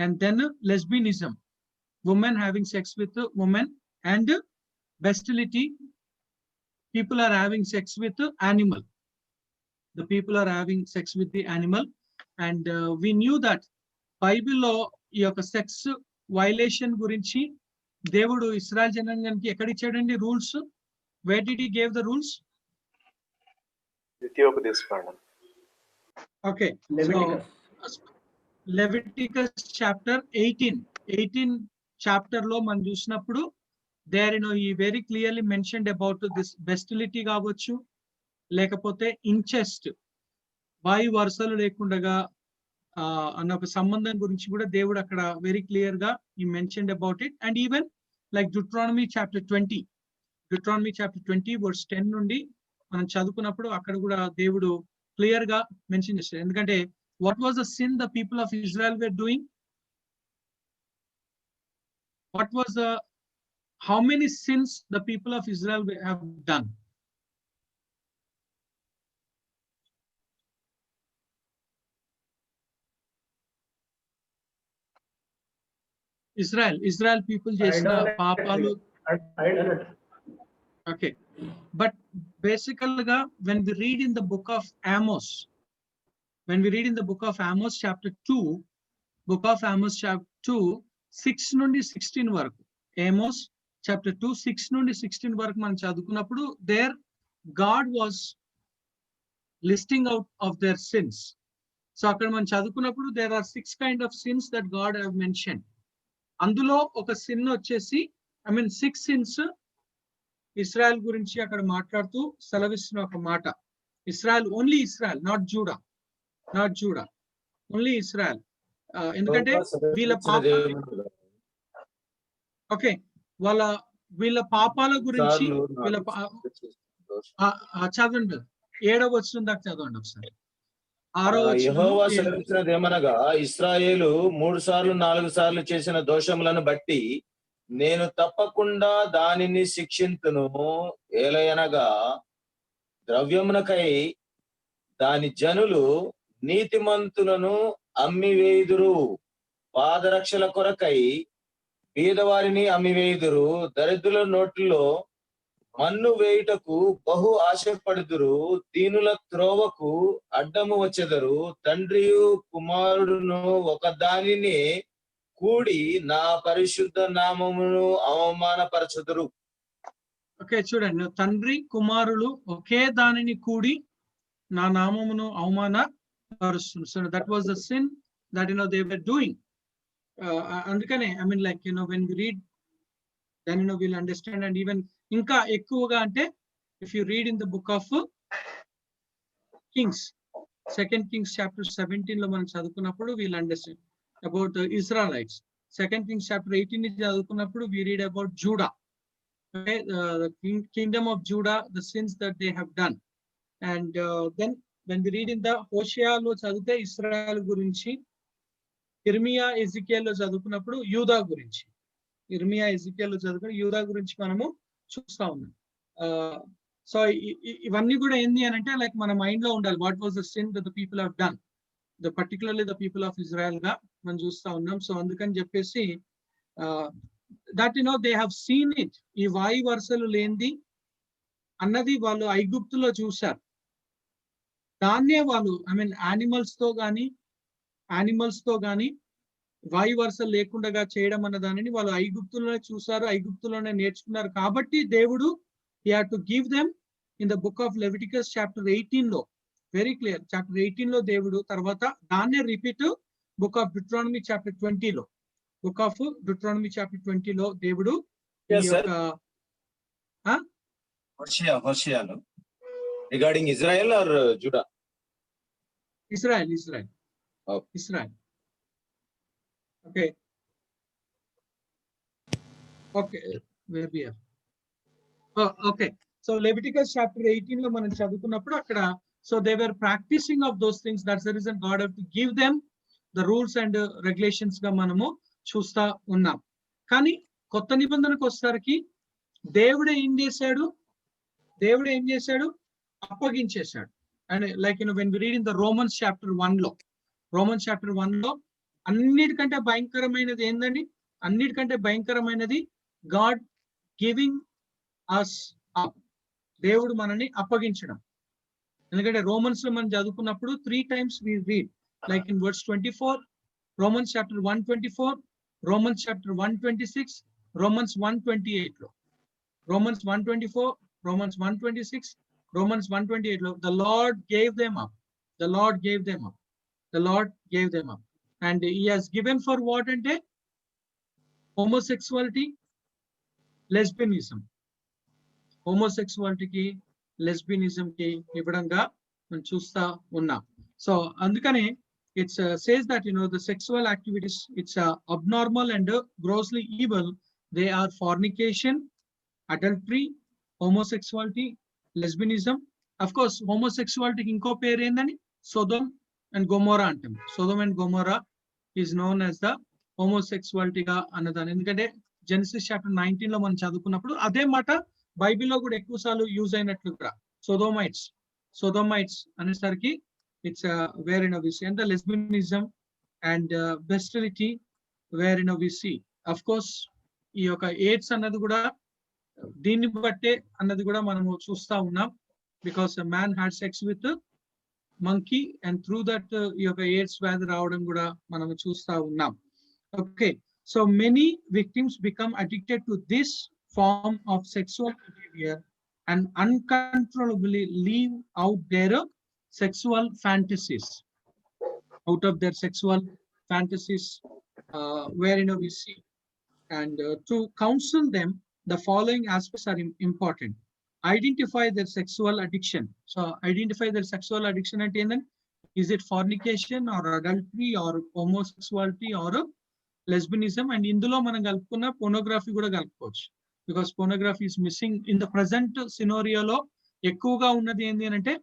and then lesbianism, women having sex with women, and bestiality, people are having sex with the animal. The people are having sex with the animal, and we knew that Bible లో ఈ యొక్క sex violation గురించి దేవుడు ఇశ్రాయేల్ జనాంగానికి ఎక్కడ ఇచ్చాడండి rules? Where did he give the rules? ద్వితీయోపదేశకాండం. Okay, Leviticus chapter 18 chapter లో మనం చూసినప్పుడు there he very clearly mentioned about this bestiality కావచ్చు, లేకపోతే ఇంచెస్ట్, వాయు వరుసలు లేకుండగా అన్న ఒక సంబంధం గురించి కూడా దేవుడు అక్కడ వెరీ క్లియర్ గా he mentioned about it. And even like Deuteronomy chapter 20 verse 10 నుండి మనం చదువుకున్నప్పుడు అక్కడ కూడా దేవుడు క్లియర్ గా మెన్షన్ చేశారు. ఎందుకంటే what was the sin the people of Israel were doing? What was how many sins the people of Israel have done? Israel people చేసిన పాపాలు. Okay, but basically when we read in the book of Amos, when we read in the book of Amos chapter 2, book of Amos chapter 2, 6 నుండి 16 వరకు, Amos chapter 2, 6 నుండి 16 వరకు మనం చదువుకున్నప్పుడు there God was listing out of their sins. So అక్కడ మనం చదువుకున్నప్పుడు there are 6 kind of sins that God have mentioned. అందులో ఒక sin వచ్చేసి, I mean 6 sins ఇస్రాయల్ గురించి అక్కడ మాట్లాడుతూ సెలవిస్తున్న ఒక మాట. Israel, only Israel, not JUDA, only Israel. ఎందుకంటే వీళ్ళ ఓకే, వీళ్ళ పాపాల గురించి, వీళ్ళ చదవండి 7వ వచనం దాకా చదవండి ఒకసారి. 6వ యెహోవా వచనం. సెలవిచ్చినదేమనగా, ఇశ్రాయేలు 3 సార్లు 4 సార్లు చేసిన దోషములను బట్టి నేను తప్పకుండా దానిని శిక్షింతును. ఏలయనగా ద్రవ్యమునకై దాని జనులు నీతిమంతులను అమ్మివేయుదురు, పాదరక్షల కొరకై బీదవారిని అమ్మివేయుదురు, దరిద్రుల నోటిలో మన్ను వేయుటకు బహు ఆశపడుదురు, దీనుల త్రోవకు అడ్డము వచ్చెదరు, తండ్రియు కుమారుడును ఒకదానిని కూడి నా పరిశుద్ధ నామమును అవమానపరచుదురు. ఓకే, చూడండి, తండ్రి కుమారులు ఒకే దానిని కూడి నా నామమును అవమానపరుస్తున్నారు. So that was the sin that they were doing. అందుకనే I mean like when we read, then we'll understand. And even ఇంకా ఎక్కువగా అంటే if you read in the book of Kings, 2 Kings chapter 17 లో మనం చదువుకున్నప్పుడు we'll understand about the Israelites. 2 Kings chapter 18 ని చదువుకున్నప్పుడు we read about Judah. Okay, the kingdom of Judah, the sins that they have done. And then when we read in the Hosea లో చదివితే ఇశ్రాయేల్ గురించి, ఇర్మియా Ezekiel లో చదువుకున్నప్పుడు యూదా గురించి, ఇర్మియా ఎజికేల్ లో చదువుకుని యూదా గురించి మనము చూస్తా ఉన్నాం. సో ఇవన్నీ కూడా ఏంది అని అంటే లైక్ మన మైండ్ లో ఉండాలి, what was the sin that the people have done, the particularly the people of Israel గా మనం చూస్తా ఉన్నాం. సో అందుకని చెప్పేసి that they have seen it, ఈ వాయు వరుసలు లేనిది అన్నది వాళ్ళు ఐగుప్తులో చూశారు. దాన్నే వాళ్ళు I mean యానిమల్స్ తో గాని వాయు వరుసలు లేకుండా చేయడం అన్న దానిని వాళ్ళు ఐగుప్తులోనే చూసారు, ఐగుప్తులోనే నేర్చుకున్నారు. కాబట్టి దేవుడు he had to give them in the book of Leviticus chapter 18 లో, వెరీ క్లియర్, చాప్టర్ 18 లో దేవుడు తర్వాత దాన్నే repeat book of Deuteronomy chapter 20 లో, బుక్ ఆఫ్ Deuteronomy chapter 20 లో దేవుడు ఈ యొక్క హోషేయాలో regarding Israel or Judah? Israel. Oh. Israel. Okay, where we are. Okay. So Leviticus chapter 18 లో మనం చదువుకున్నప్పుడు అక్కడ, so they were practicing of those things. That's the reason God had to give them the rules and regulations గా మనము చూస్తా ఉన్నాం. కానీ కొత్త నిబంధనకు వచ్చేసరికి దేవుడు ఏం చేశాడు, అప్పగించేశాడు. And like when we read in the Romans chapter 1 లో, అన్నిటికంటే భయంకరమైనది ఏందండి? అన్నిటికంటే భయంకరమైనది గాడ్ గివింగ్ us up, దేవుడు మనల్ని అప్పగించడం. ఎందుకంటే రోమన్స్ లో మనం చదువుకున్నప్పుడు 3 times we read, like in verse 24, Romans chapter 1:24, Romans chapter 1:26, Romans 1:28 లో, Romans 1:24, Romans 1:26, Romans 1:28 లో the Lord gave them up, the Lord gave them up, the Lord gave them up. And he has given for what ante? Homosexuality, lesbianism, homosexuality కి lesbianism కి ఇవ్వడంగా మనం చూస్తా ఉన్నాం. So అందుకని it's says that the sexual activities, it's abnormal and grossly evil. They are fornication, adultery, homosexuality, lesbianism. Of course homosexuality కి ఇంకో పేరు ఏందని? Sodom and Gomorrah అంటాం. Sodom and Gomorrah is known as the homosexuality గా అన్నదాన్ని. ఎందుకంటే Genesis chapter 19 లో మనం చదువుకున్నప్పుడు అదే మాట బైబిల్లో కూడా ఎక్కువ సార్లు యూజ్ అయినట్లు కూడా, సోదోమైట్స్ అనేసరికి it's where we see, and the lesbianism and bestiality where we see. Of course ఈ యొక్క AIDS అన్నది కూడా దీన్ని బట్టే అన్నది కూడా మనము చూస్తా ఉన్నాం, because a man had sex with monkey, and through that ఈ యొక్క ఎయిడ్స్ వ్యాధి రావడం కూడా మనం చూస్తా ఉన్నాం. Okay, so many victims become addicted to this form of sexual behavior and uncontrollably live out their sexual fantasies, where we see. And to counsel them, the following aspects are important. Identify their sexual addiction. So identify their sexual addiction at the end. Is it fornication or adultery or homosexuality or lesbianism? And indulo మనం కలుపుకున్న pornography కూడా కలుపుకోవచ్చు, because pornography is missing in the present scenario లో. ఎక్కువగా ఉన్నది ఏంటి అంటే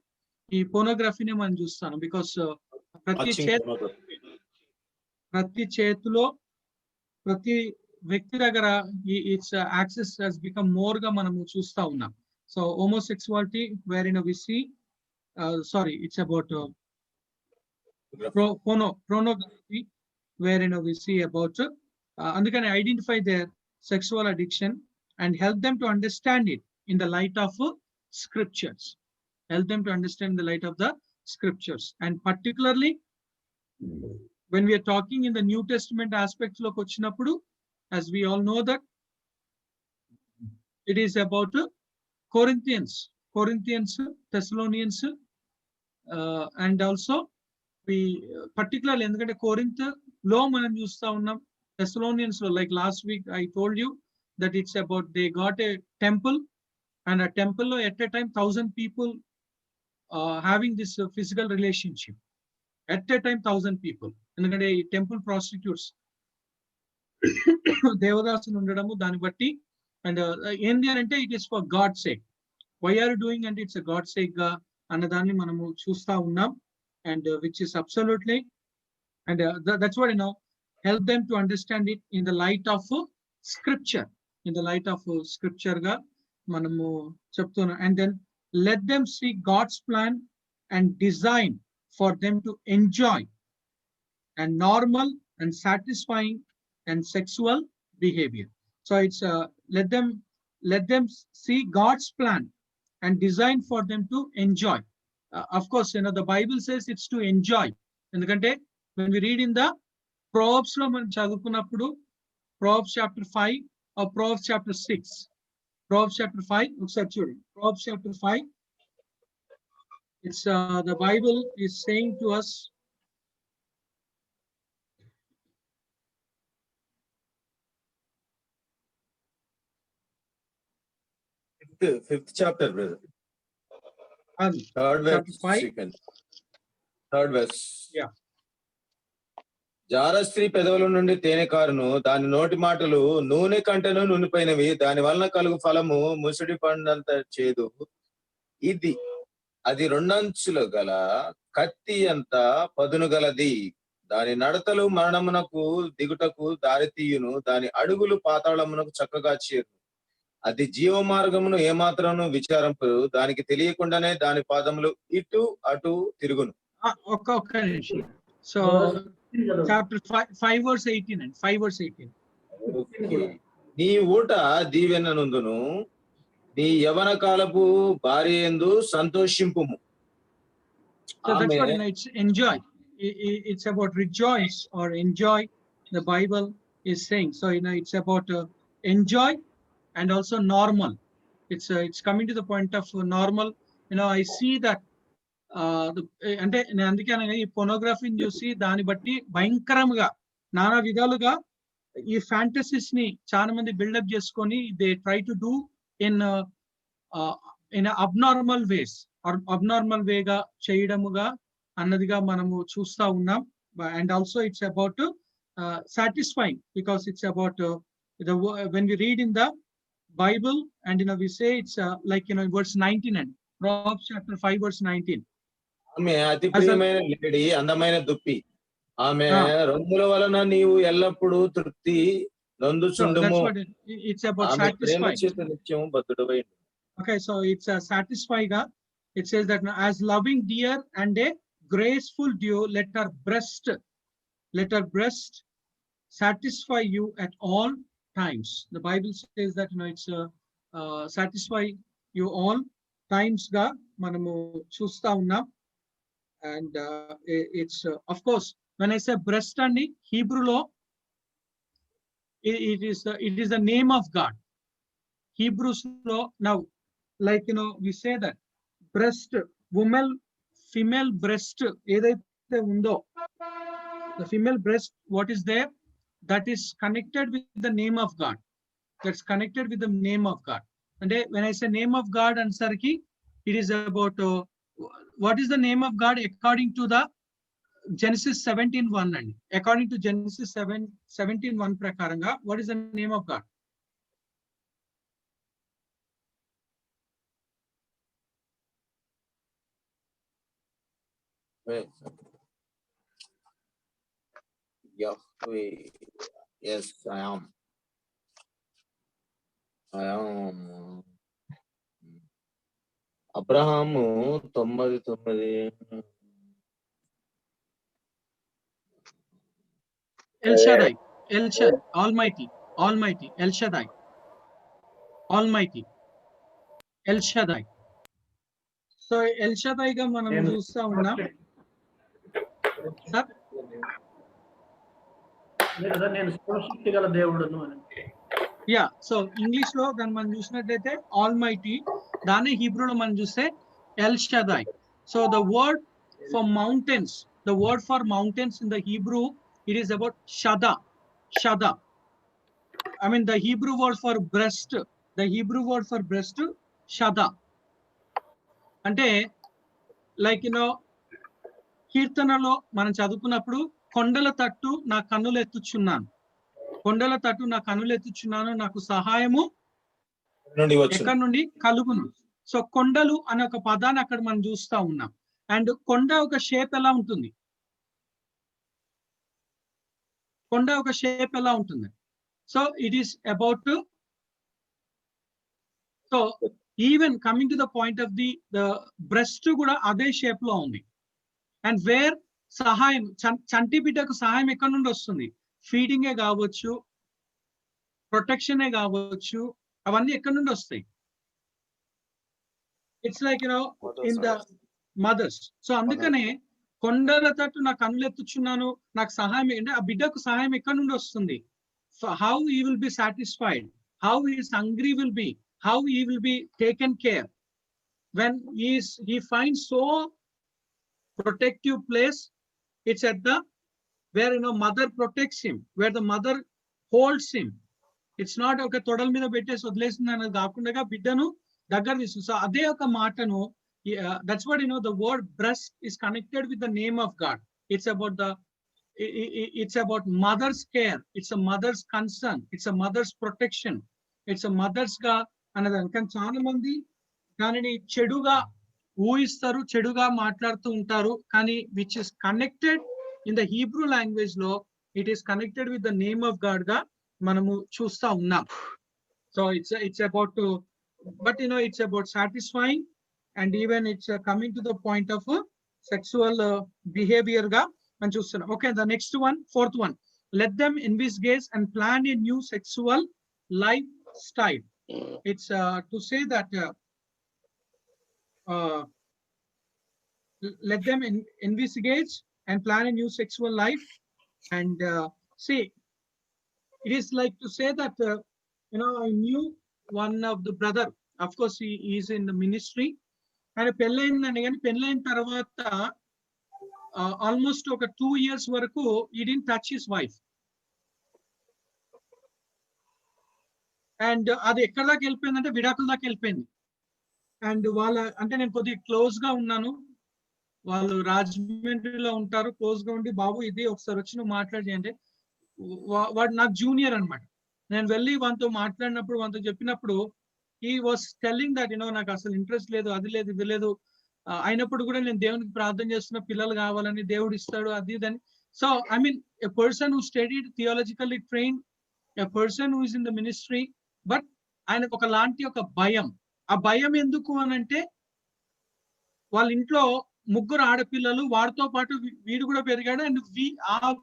ఈ pornography-నే మనం చూస్తాం, because ప్రతి చేతిలో ప్రతి వ్యక్తి దగ్గర it's access has become more గా మనము చూస్తా ఉన్నాం. So homosexuality, wherein we see it's about pornography, wherein we see about అందుకని identify their sexual addiction and help them to understand it in the light of scriptures. And particularly when we are talking in the New Testament aspects lo vachinappudu, as we all know that it is about Corinthians, Thessalonians, and also we particularly endukante Corinth lo manam chusta unnam, Thessalonians lo, like last week I told you that it's about they got a temple, and a temple lo at a time 1,000 people having this physical relationship at a time, 1,000 people. ఎందుకంటే ఈ temple prostitutes దేవదాసులు ఉండడము దాన్ని బట్టి. And ఏంటి అని అంటే it is for God sake. Why are doing అంటే it's God sake గా అన్నదాన్ని మనము చూస్తా ఉన్నాం. And which is absolutely, and that's what help them to understand it in the light of scripture గా మనము చెప్తున్నాం. And then let them see God's plan and design for them to enjoy and normal and satisfying and sexual behavior. So it's let them see God's plan and design for them to enjoy. Of course, the Bible says it's to enjoy. Endukante when we read in the Proverbs lo man chadukunappudu, Proverbs chapter 5 or Proverbs chapter 6, Proverbs chapter 5, ఒకసారి చూడండి, Proverbs chapter 5. It's the Bible is saying to us, fifth chapter, brother. Third verse. Yeah. జారస్త్రీ పెదవుల నుండి తేనె కారును, దాని నోటి మాటలు నూనె కంటెను నూనెపోయినవి, దాని వలన కలుగు ఫలము ముసుడి పండంత చేదు. అది రెండంచులు గల కత్తి అంత పదును గలది, దాని నడతలు మరణమునకు దిగుటకు దారి తీయును, దాని అడుగులు పాతాళమునకు చక్కగా చేరు. అది జీవ మార్గమును ఏమాత్రమును విచారింపు, దానికి తెలియకుండానే దాని పాదములు ఇటు అటు తిరుగును. So chapter 5 verse 18 and 5 verse 18. నీ ఊట దీవెననందును, నీ యవన కాలపు భార్య యందు సంతోషింపుము. So that's what it's enjoy. It's about rejoice or enjoy. The Bible is saying. So it's about enjoy and also normal. It's coming to the point of normal. I see that అంటే నేను అందుకే ఈ పొనోగ్రఫీని చూసి దాన్ని బట్టి భయంకరంగా నానా విధాలుగా ఈ ఫ్యాంటసీస్ ని చాలా మంది బిల్డప్ చేసుకొని they try to do in abnormal ways or abnormal వేగా చేయడముగా అన్నదిగా మనము చూస్తా ఉన్నాం. And also it's about satisfying, because it's about when we read in the Bible and we say it's like verse 19 and Proverbs chapter 5 verse 19. ఆమె అతి ప్రియమైన లేడి, అందమైన దుప్పి, ఆమె రొమ్ముల వలన నీవు ఎల్లప్పుడూ తృప్తి నొందుచుండుము. నిత్యం బద్ధుడవై. Okay, so it's satisfy ga. It says that as loving deer and a graceful dew, let her breast satisfy you at all times. The Bible says that it's satisfy you all times ga manamu chusta unnam. And it's of course, when I say breast and Hebrew law, it is the name of God. Hebrews law now, like we say that breast, woman, female breast, the female breast, what is there, that is connected with the name of God. That's connected with the name of God. And when I say name of God and Sarki, it is about what is the name of God according to the Genesis 17:1 and according to Genesis 17:1 prakaranga, what is the name of God? Yahweh. Yes, I am. Abrahamu 99. El Shaddai, El Shaddai, Almighty, Almighty, El Shaddai, Almighty, El Shaddai. So El Shaddai ga మనం చూస్తా ఉన్నాం sir. నేను సర్వశక్తి గల దేవుడును అని. Yeah, so English లో దాన్ని మనం చూసినట్లయితే ఆల్మైటీ, దాన్ని హీబ్రూలో మనం చూస్తే El Shaddai. So the word for mountains, the word for mountains in the Hebrew, it is about shada. Shada, I mean the Hebrew word for breast, the Hebrew word for breast, shada. అంటే like కీర్తనలో మనం చదువుకున్నప్పుడు కొండల తట్టు నా కన్నులు ఎత్తుచున్నాను, కొండల తట్టు నా కన్నులు ఎత్తుచున్నాను, నాకు సహాయము ఎక్కడి నుండి కలుగును. సో కొండలు అనే ఒక పదాన్ని అక్కడ మనం చూస్తా ఉన్నాం. అండ్ కొండ ఒక షేప్ ఎలా ఉంటుంది, కొండ ఒక షేప్ ఎలా ఉంటుంది. So it is about, so even coming to the point of the breast కూడా అదే షేప్ లో ఉంది. అండ్ వేర్ సహాయం, చంటి బిడ్డకు సహాయం ఎక్కడి నుండి వస్తుంది, ఫీడింగే కావచ్చు, ప్రొటెక్షనే కావచ్చు, అవన్నీ ఎక్కడి నుండి వస్తాయి. It's like in the mothers. సో అందుకనే కొండల తట్టు నా కన్నులు ఎత్తుచున్నాను, నాకు సహాయం అంటే ఆ బిడ్డకు సహాయం ఎక్కడి నుండి వస్తుంది. How he will be satisfied, how his hungry will be, how he will be taken care when he finds so protective place. It's at the where mother protects him, where the mother holds him. It's not ఒక తొడల మీద పెట్టేసి వదిలేసింది అనేది కాకుండా బిడ్డను దగ్గర తీసుకు. So అదే ఒక మాటను, that's what the word breast is connected with the name of God. It's about mother's care, it's a mother's concern, it's a mother's protection, it's a mother's గా అన్నదాన్ని. కానీ చాలా మంది దానిని చెడుగా ఊహిస్తారు, చెడుగా మాట్లాడుతూ ఉంటారు. కానీ which is connected in the Hebrew language లో, it is connected with the name of God గా మనము చూస్తా ఉన్నాం. So it's about, but it's about satisfying, and even it's coming to the point of sexual behaviour గా మనం చూస్తున్నాం. Okay, the next one, fourth one, let them investigate and plan a new sexual lifestyle. It's to say that let them investigate and plan a new sexual life. And see, it is like to say that I knew one of the brother, of course he is in the ministry, and పెళ్ళైందని కానీ పెళ్ళైన తర్వాత almost ఒక 2 years వరకు he didn't touch his wife. And అది ఎక్కడ దాకా వెళ్ళిపోయిందంటే విడాకుల దాకా వెళ్ళిపోయింది. అండ్ వాళ్ళ అంటే నేను కొద్దిగా క్లోజ్ గా ఉన్నాను, వాళ్ళు రాజమండ్రిలో ఉంటారు, క్లోజ్ గా ఉండి బాబు ఇది ఒకసారి వచ్చి నువ్వు మాట్లాడి అంటే, వాడు నాకు జూనియర్ అనమాట. నేను వెళ్ళి వాళ్ళతో మాట్లాడినప్పుడు, వాళ్ళతో చెప్పినప్పుడు ఈ వాస్ టెల్లింగ్ దట్ నాకు అసలు ఇంట్రెస్ట్ లేదు, అది లేదు, ఇది లేదు, అయినప్పుడు కూడా నేను దేవునికి ప్రార్థన చేస్తున్న పిల్లలు కావాలని, దేవుడు ఇస్తాడు, అది ఇదని. So I mean a person who studied theologically train, a person who is in the ministry, but ఆయనకు ఒకలాంటి ఒక భయం. ఆ భయం ఎందుకు అనంటే వాళ్ళ ఇంట్లో 3 ఆడపిల్లలు, వాడితో పాటు వీడు కూడా పెరిగాడు. And we are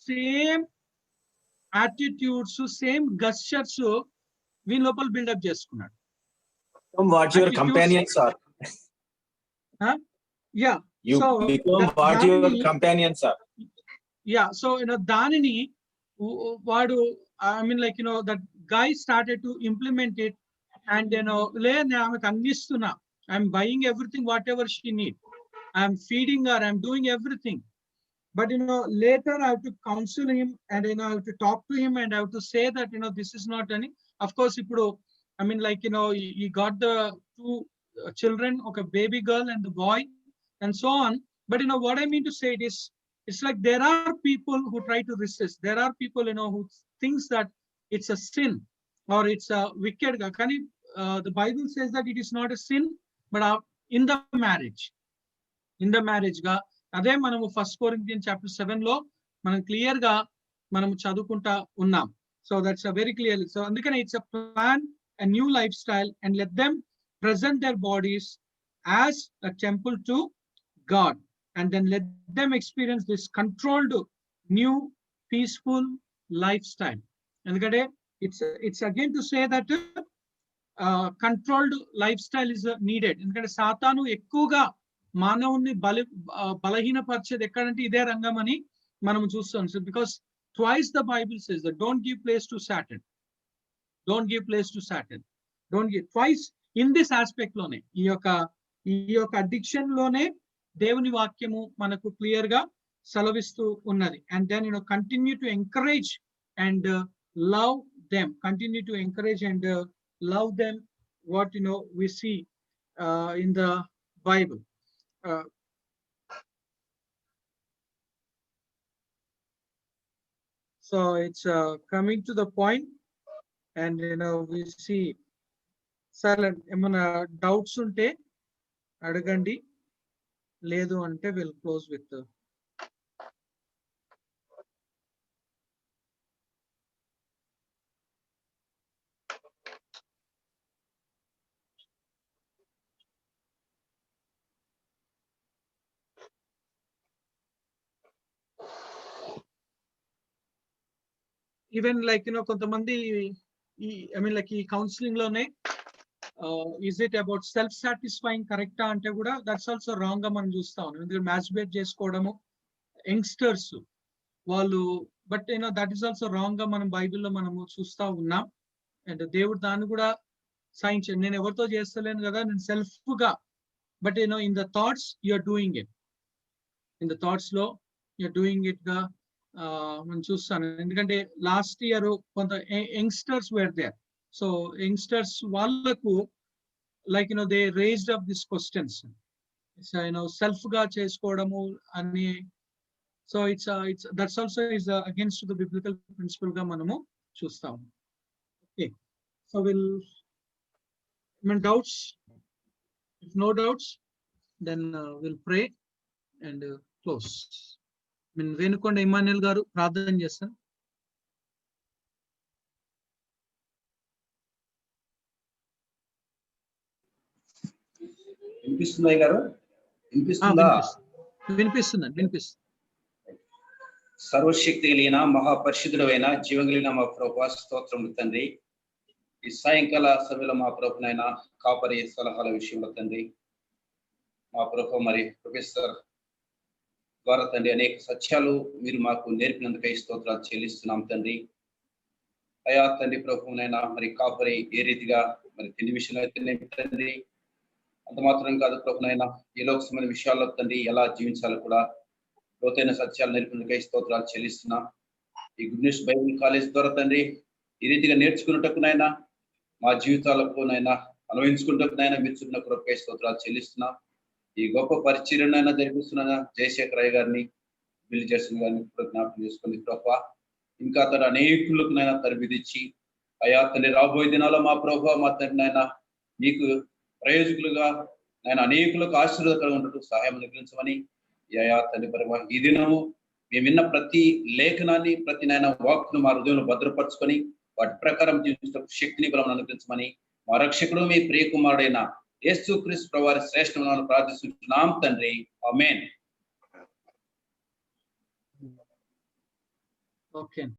same attitudes, same gestures వీళ్ళ లోపల బిల్డప్ చేసుకున్నాడు. What your companions are? Yeah, You So, become what your companion, sir. Yeah, so దానిని వాడు I mean like that guy started to implement it, and నేను ఆమెకు అందిస్తున్నా, I'm buying everything whatever she need, I'm feeding her, I'm doing everything. But later I have to counsel him, and I have to talk to him, and I have to say that this is not any. Of course, ippudu I mean like he got the two children, okay, baby girl and the boy, and so on. But what I mean to say it is, it's like there are people who try to resist. There are people who thinks that it's a sin or it's a wicked. The Bible says that it is not a sin, but in the marriage గా అదే మనము 1 Corinthians chapter 7 లో మనం clear గా మనము చదువుకుంటా ఉన్నాం. So that's a very clearly. So అందుకనే it's a plan a new lifestyle, and let them present their bodies as a temple to God, and then let them experience this controlled new peaceful lifestyle. ఎందుకంటే it's again to say that controlled lifestyle is needed. ఎందుకంటే సాతాను ఎక్కువగా మానవుని బలహీనపరిచేది ఎక్కడంటే ఇదే రంగం అని మనం చూస్తాం. So because twice the Bible says that don't give place to Satan, don't give place to Satan, don't give twice in this aspect లోనే, ఈ యొక్క అడిక్షన్ లోనే దేవుని వాక్యము మనకు క్లియర్ గా సెలవిస్తూ ఉన్నది. And then continue to encourage and love them, continue to encourage and love them, what we see in the Bible. So it's coming to the point, and we see silent emana doubts unte adagandi, ledu ante we'll close with even like కొంతమంది I mean like ఈ counselling లోనే is it about self satisfying కరెక్టా అంటే కూడా that's also wrong గా మనం చూస్తా ఉన్నాం. ఎందుకంటే మ్యాస్బేట్ చేసుకోవడము యంగ్స్టర్స్ వాళ్ళు, but that is also wrong గా మనం బైబిల్లో మనము చూస్తా ఉన్నాం. అండ్ దేవుడు దాన్ని కూడా సహించండి, నేను ఎవరితో చేస్తలేను కదా, నేను సెల్ఫ్ గా, but in the thoughts you're doing it, in the thoughts లో యూఆర్ డూయింగ్ ఇట్ గా మనం చూస్తాను. ఎందుకంటే లాస్ట్ ఇయర్ కొంత youngsters were there. So youngsters వాళ్ళకు like they raised up this questions, self గా చేసుకోవడము అని. So it's that's also is against the biblical principle గా మనము చూస్తాము. Okay, so will doubts, if no doubts then will pray and close. Venukonda Emmanuel garu ప్రార్థన చేస్తాను. వినిపిస్తుందా గారు? వినిపిస్తుందా? వినిపిస్తుంది. సర్వశక్తి కలిగిన మహాపరిశుద్ధుడైన జీవగలిగిన మా ప్రభువా, స్తోత్రములు తండ్రి. ఈ సాయంకాల సమయంలో మా ప్రభునైనా కాపరి సలహాల విషయంలో తండ్రి, మా ప్రభు మరి ప్రొఫెసర్ ద్వారా తండ్రి అనేక సత్యాలు మీరు మాకు నేర్పినందుకై స్తోత్రాలు చెల్లిస్తున్నాం తండ్రి. అయా తండ్రి ప్రభునైనా మరి కాపరి ఏ రీతిగా మరి తిండి విషయంలో అయితే తండ్రి, అంత మాత్రం కాదు ప్రభునైనా ఈ లోకమైన విషయాల్లో తండ్రి ఎలా జీవించాలో కూడా లోతైన సత్యాలు నేర్పినందుకై స్తోత్రాలు చెల్లిస్తున్నాం. ఈ గుడ్ న్యూస్ బైబిల్ కాలేజ్ ద్వారా తండ్రి ఈ రీతిగా నేర్చుకున్నట్టుకునైనా మా జీవితాలకునైనా అనుభవించుకుంటున్నైనా మీరు చూపిన కృపకై స్తోత్రాలు చెల్లిస్తున్నాం. ఈ గొప్ప పరిచర్యనైనా జరిపిస్తున్న జయశేఖరయ్య గారిని, బిల్ జేసన్ గారిని జ్ఞాపకం చేసుకుని ప్రభా, ఇంకా తన అనేకులకునైనా తరబిదిచ్చి అయా తండ్రి రాబోయే దినాల్లో మా ప్రభా మా తండ్రినైనా మీకు ప్రయోజకులుగా నేను అనేకులకు ఆశీర్వాదకరంగా ఉన్నట్టు సహాయం అనుగ్రహించమని అయా తండ్రి ప్రభా, ఈ దినము మేము విన్న ప్రతి లేఖనాన్ని ప్రతి నాయన వాక్ను మా హృదయంలో భద్రపరచుకొని వాటి ప్రకారం జీవించే శక్తిని బలం అనుగ్రహించమని మా రక్షకుడు మీ ప్రియకుమారుడైన యేసుక్రీస్తు ప్రభువారి శ్రేష్టమైన ప్రార్థిస్తున్నాం తండ్రి. ఆమేన్. ఓకే.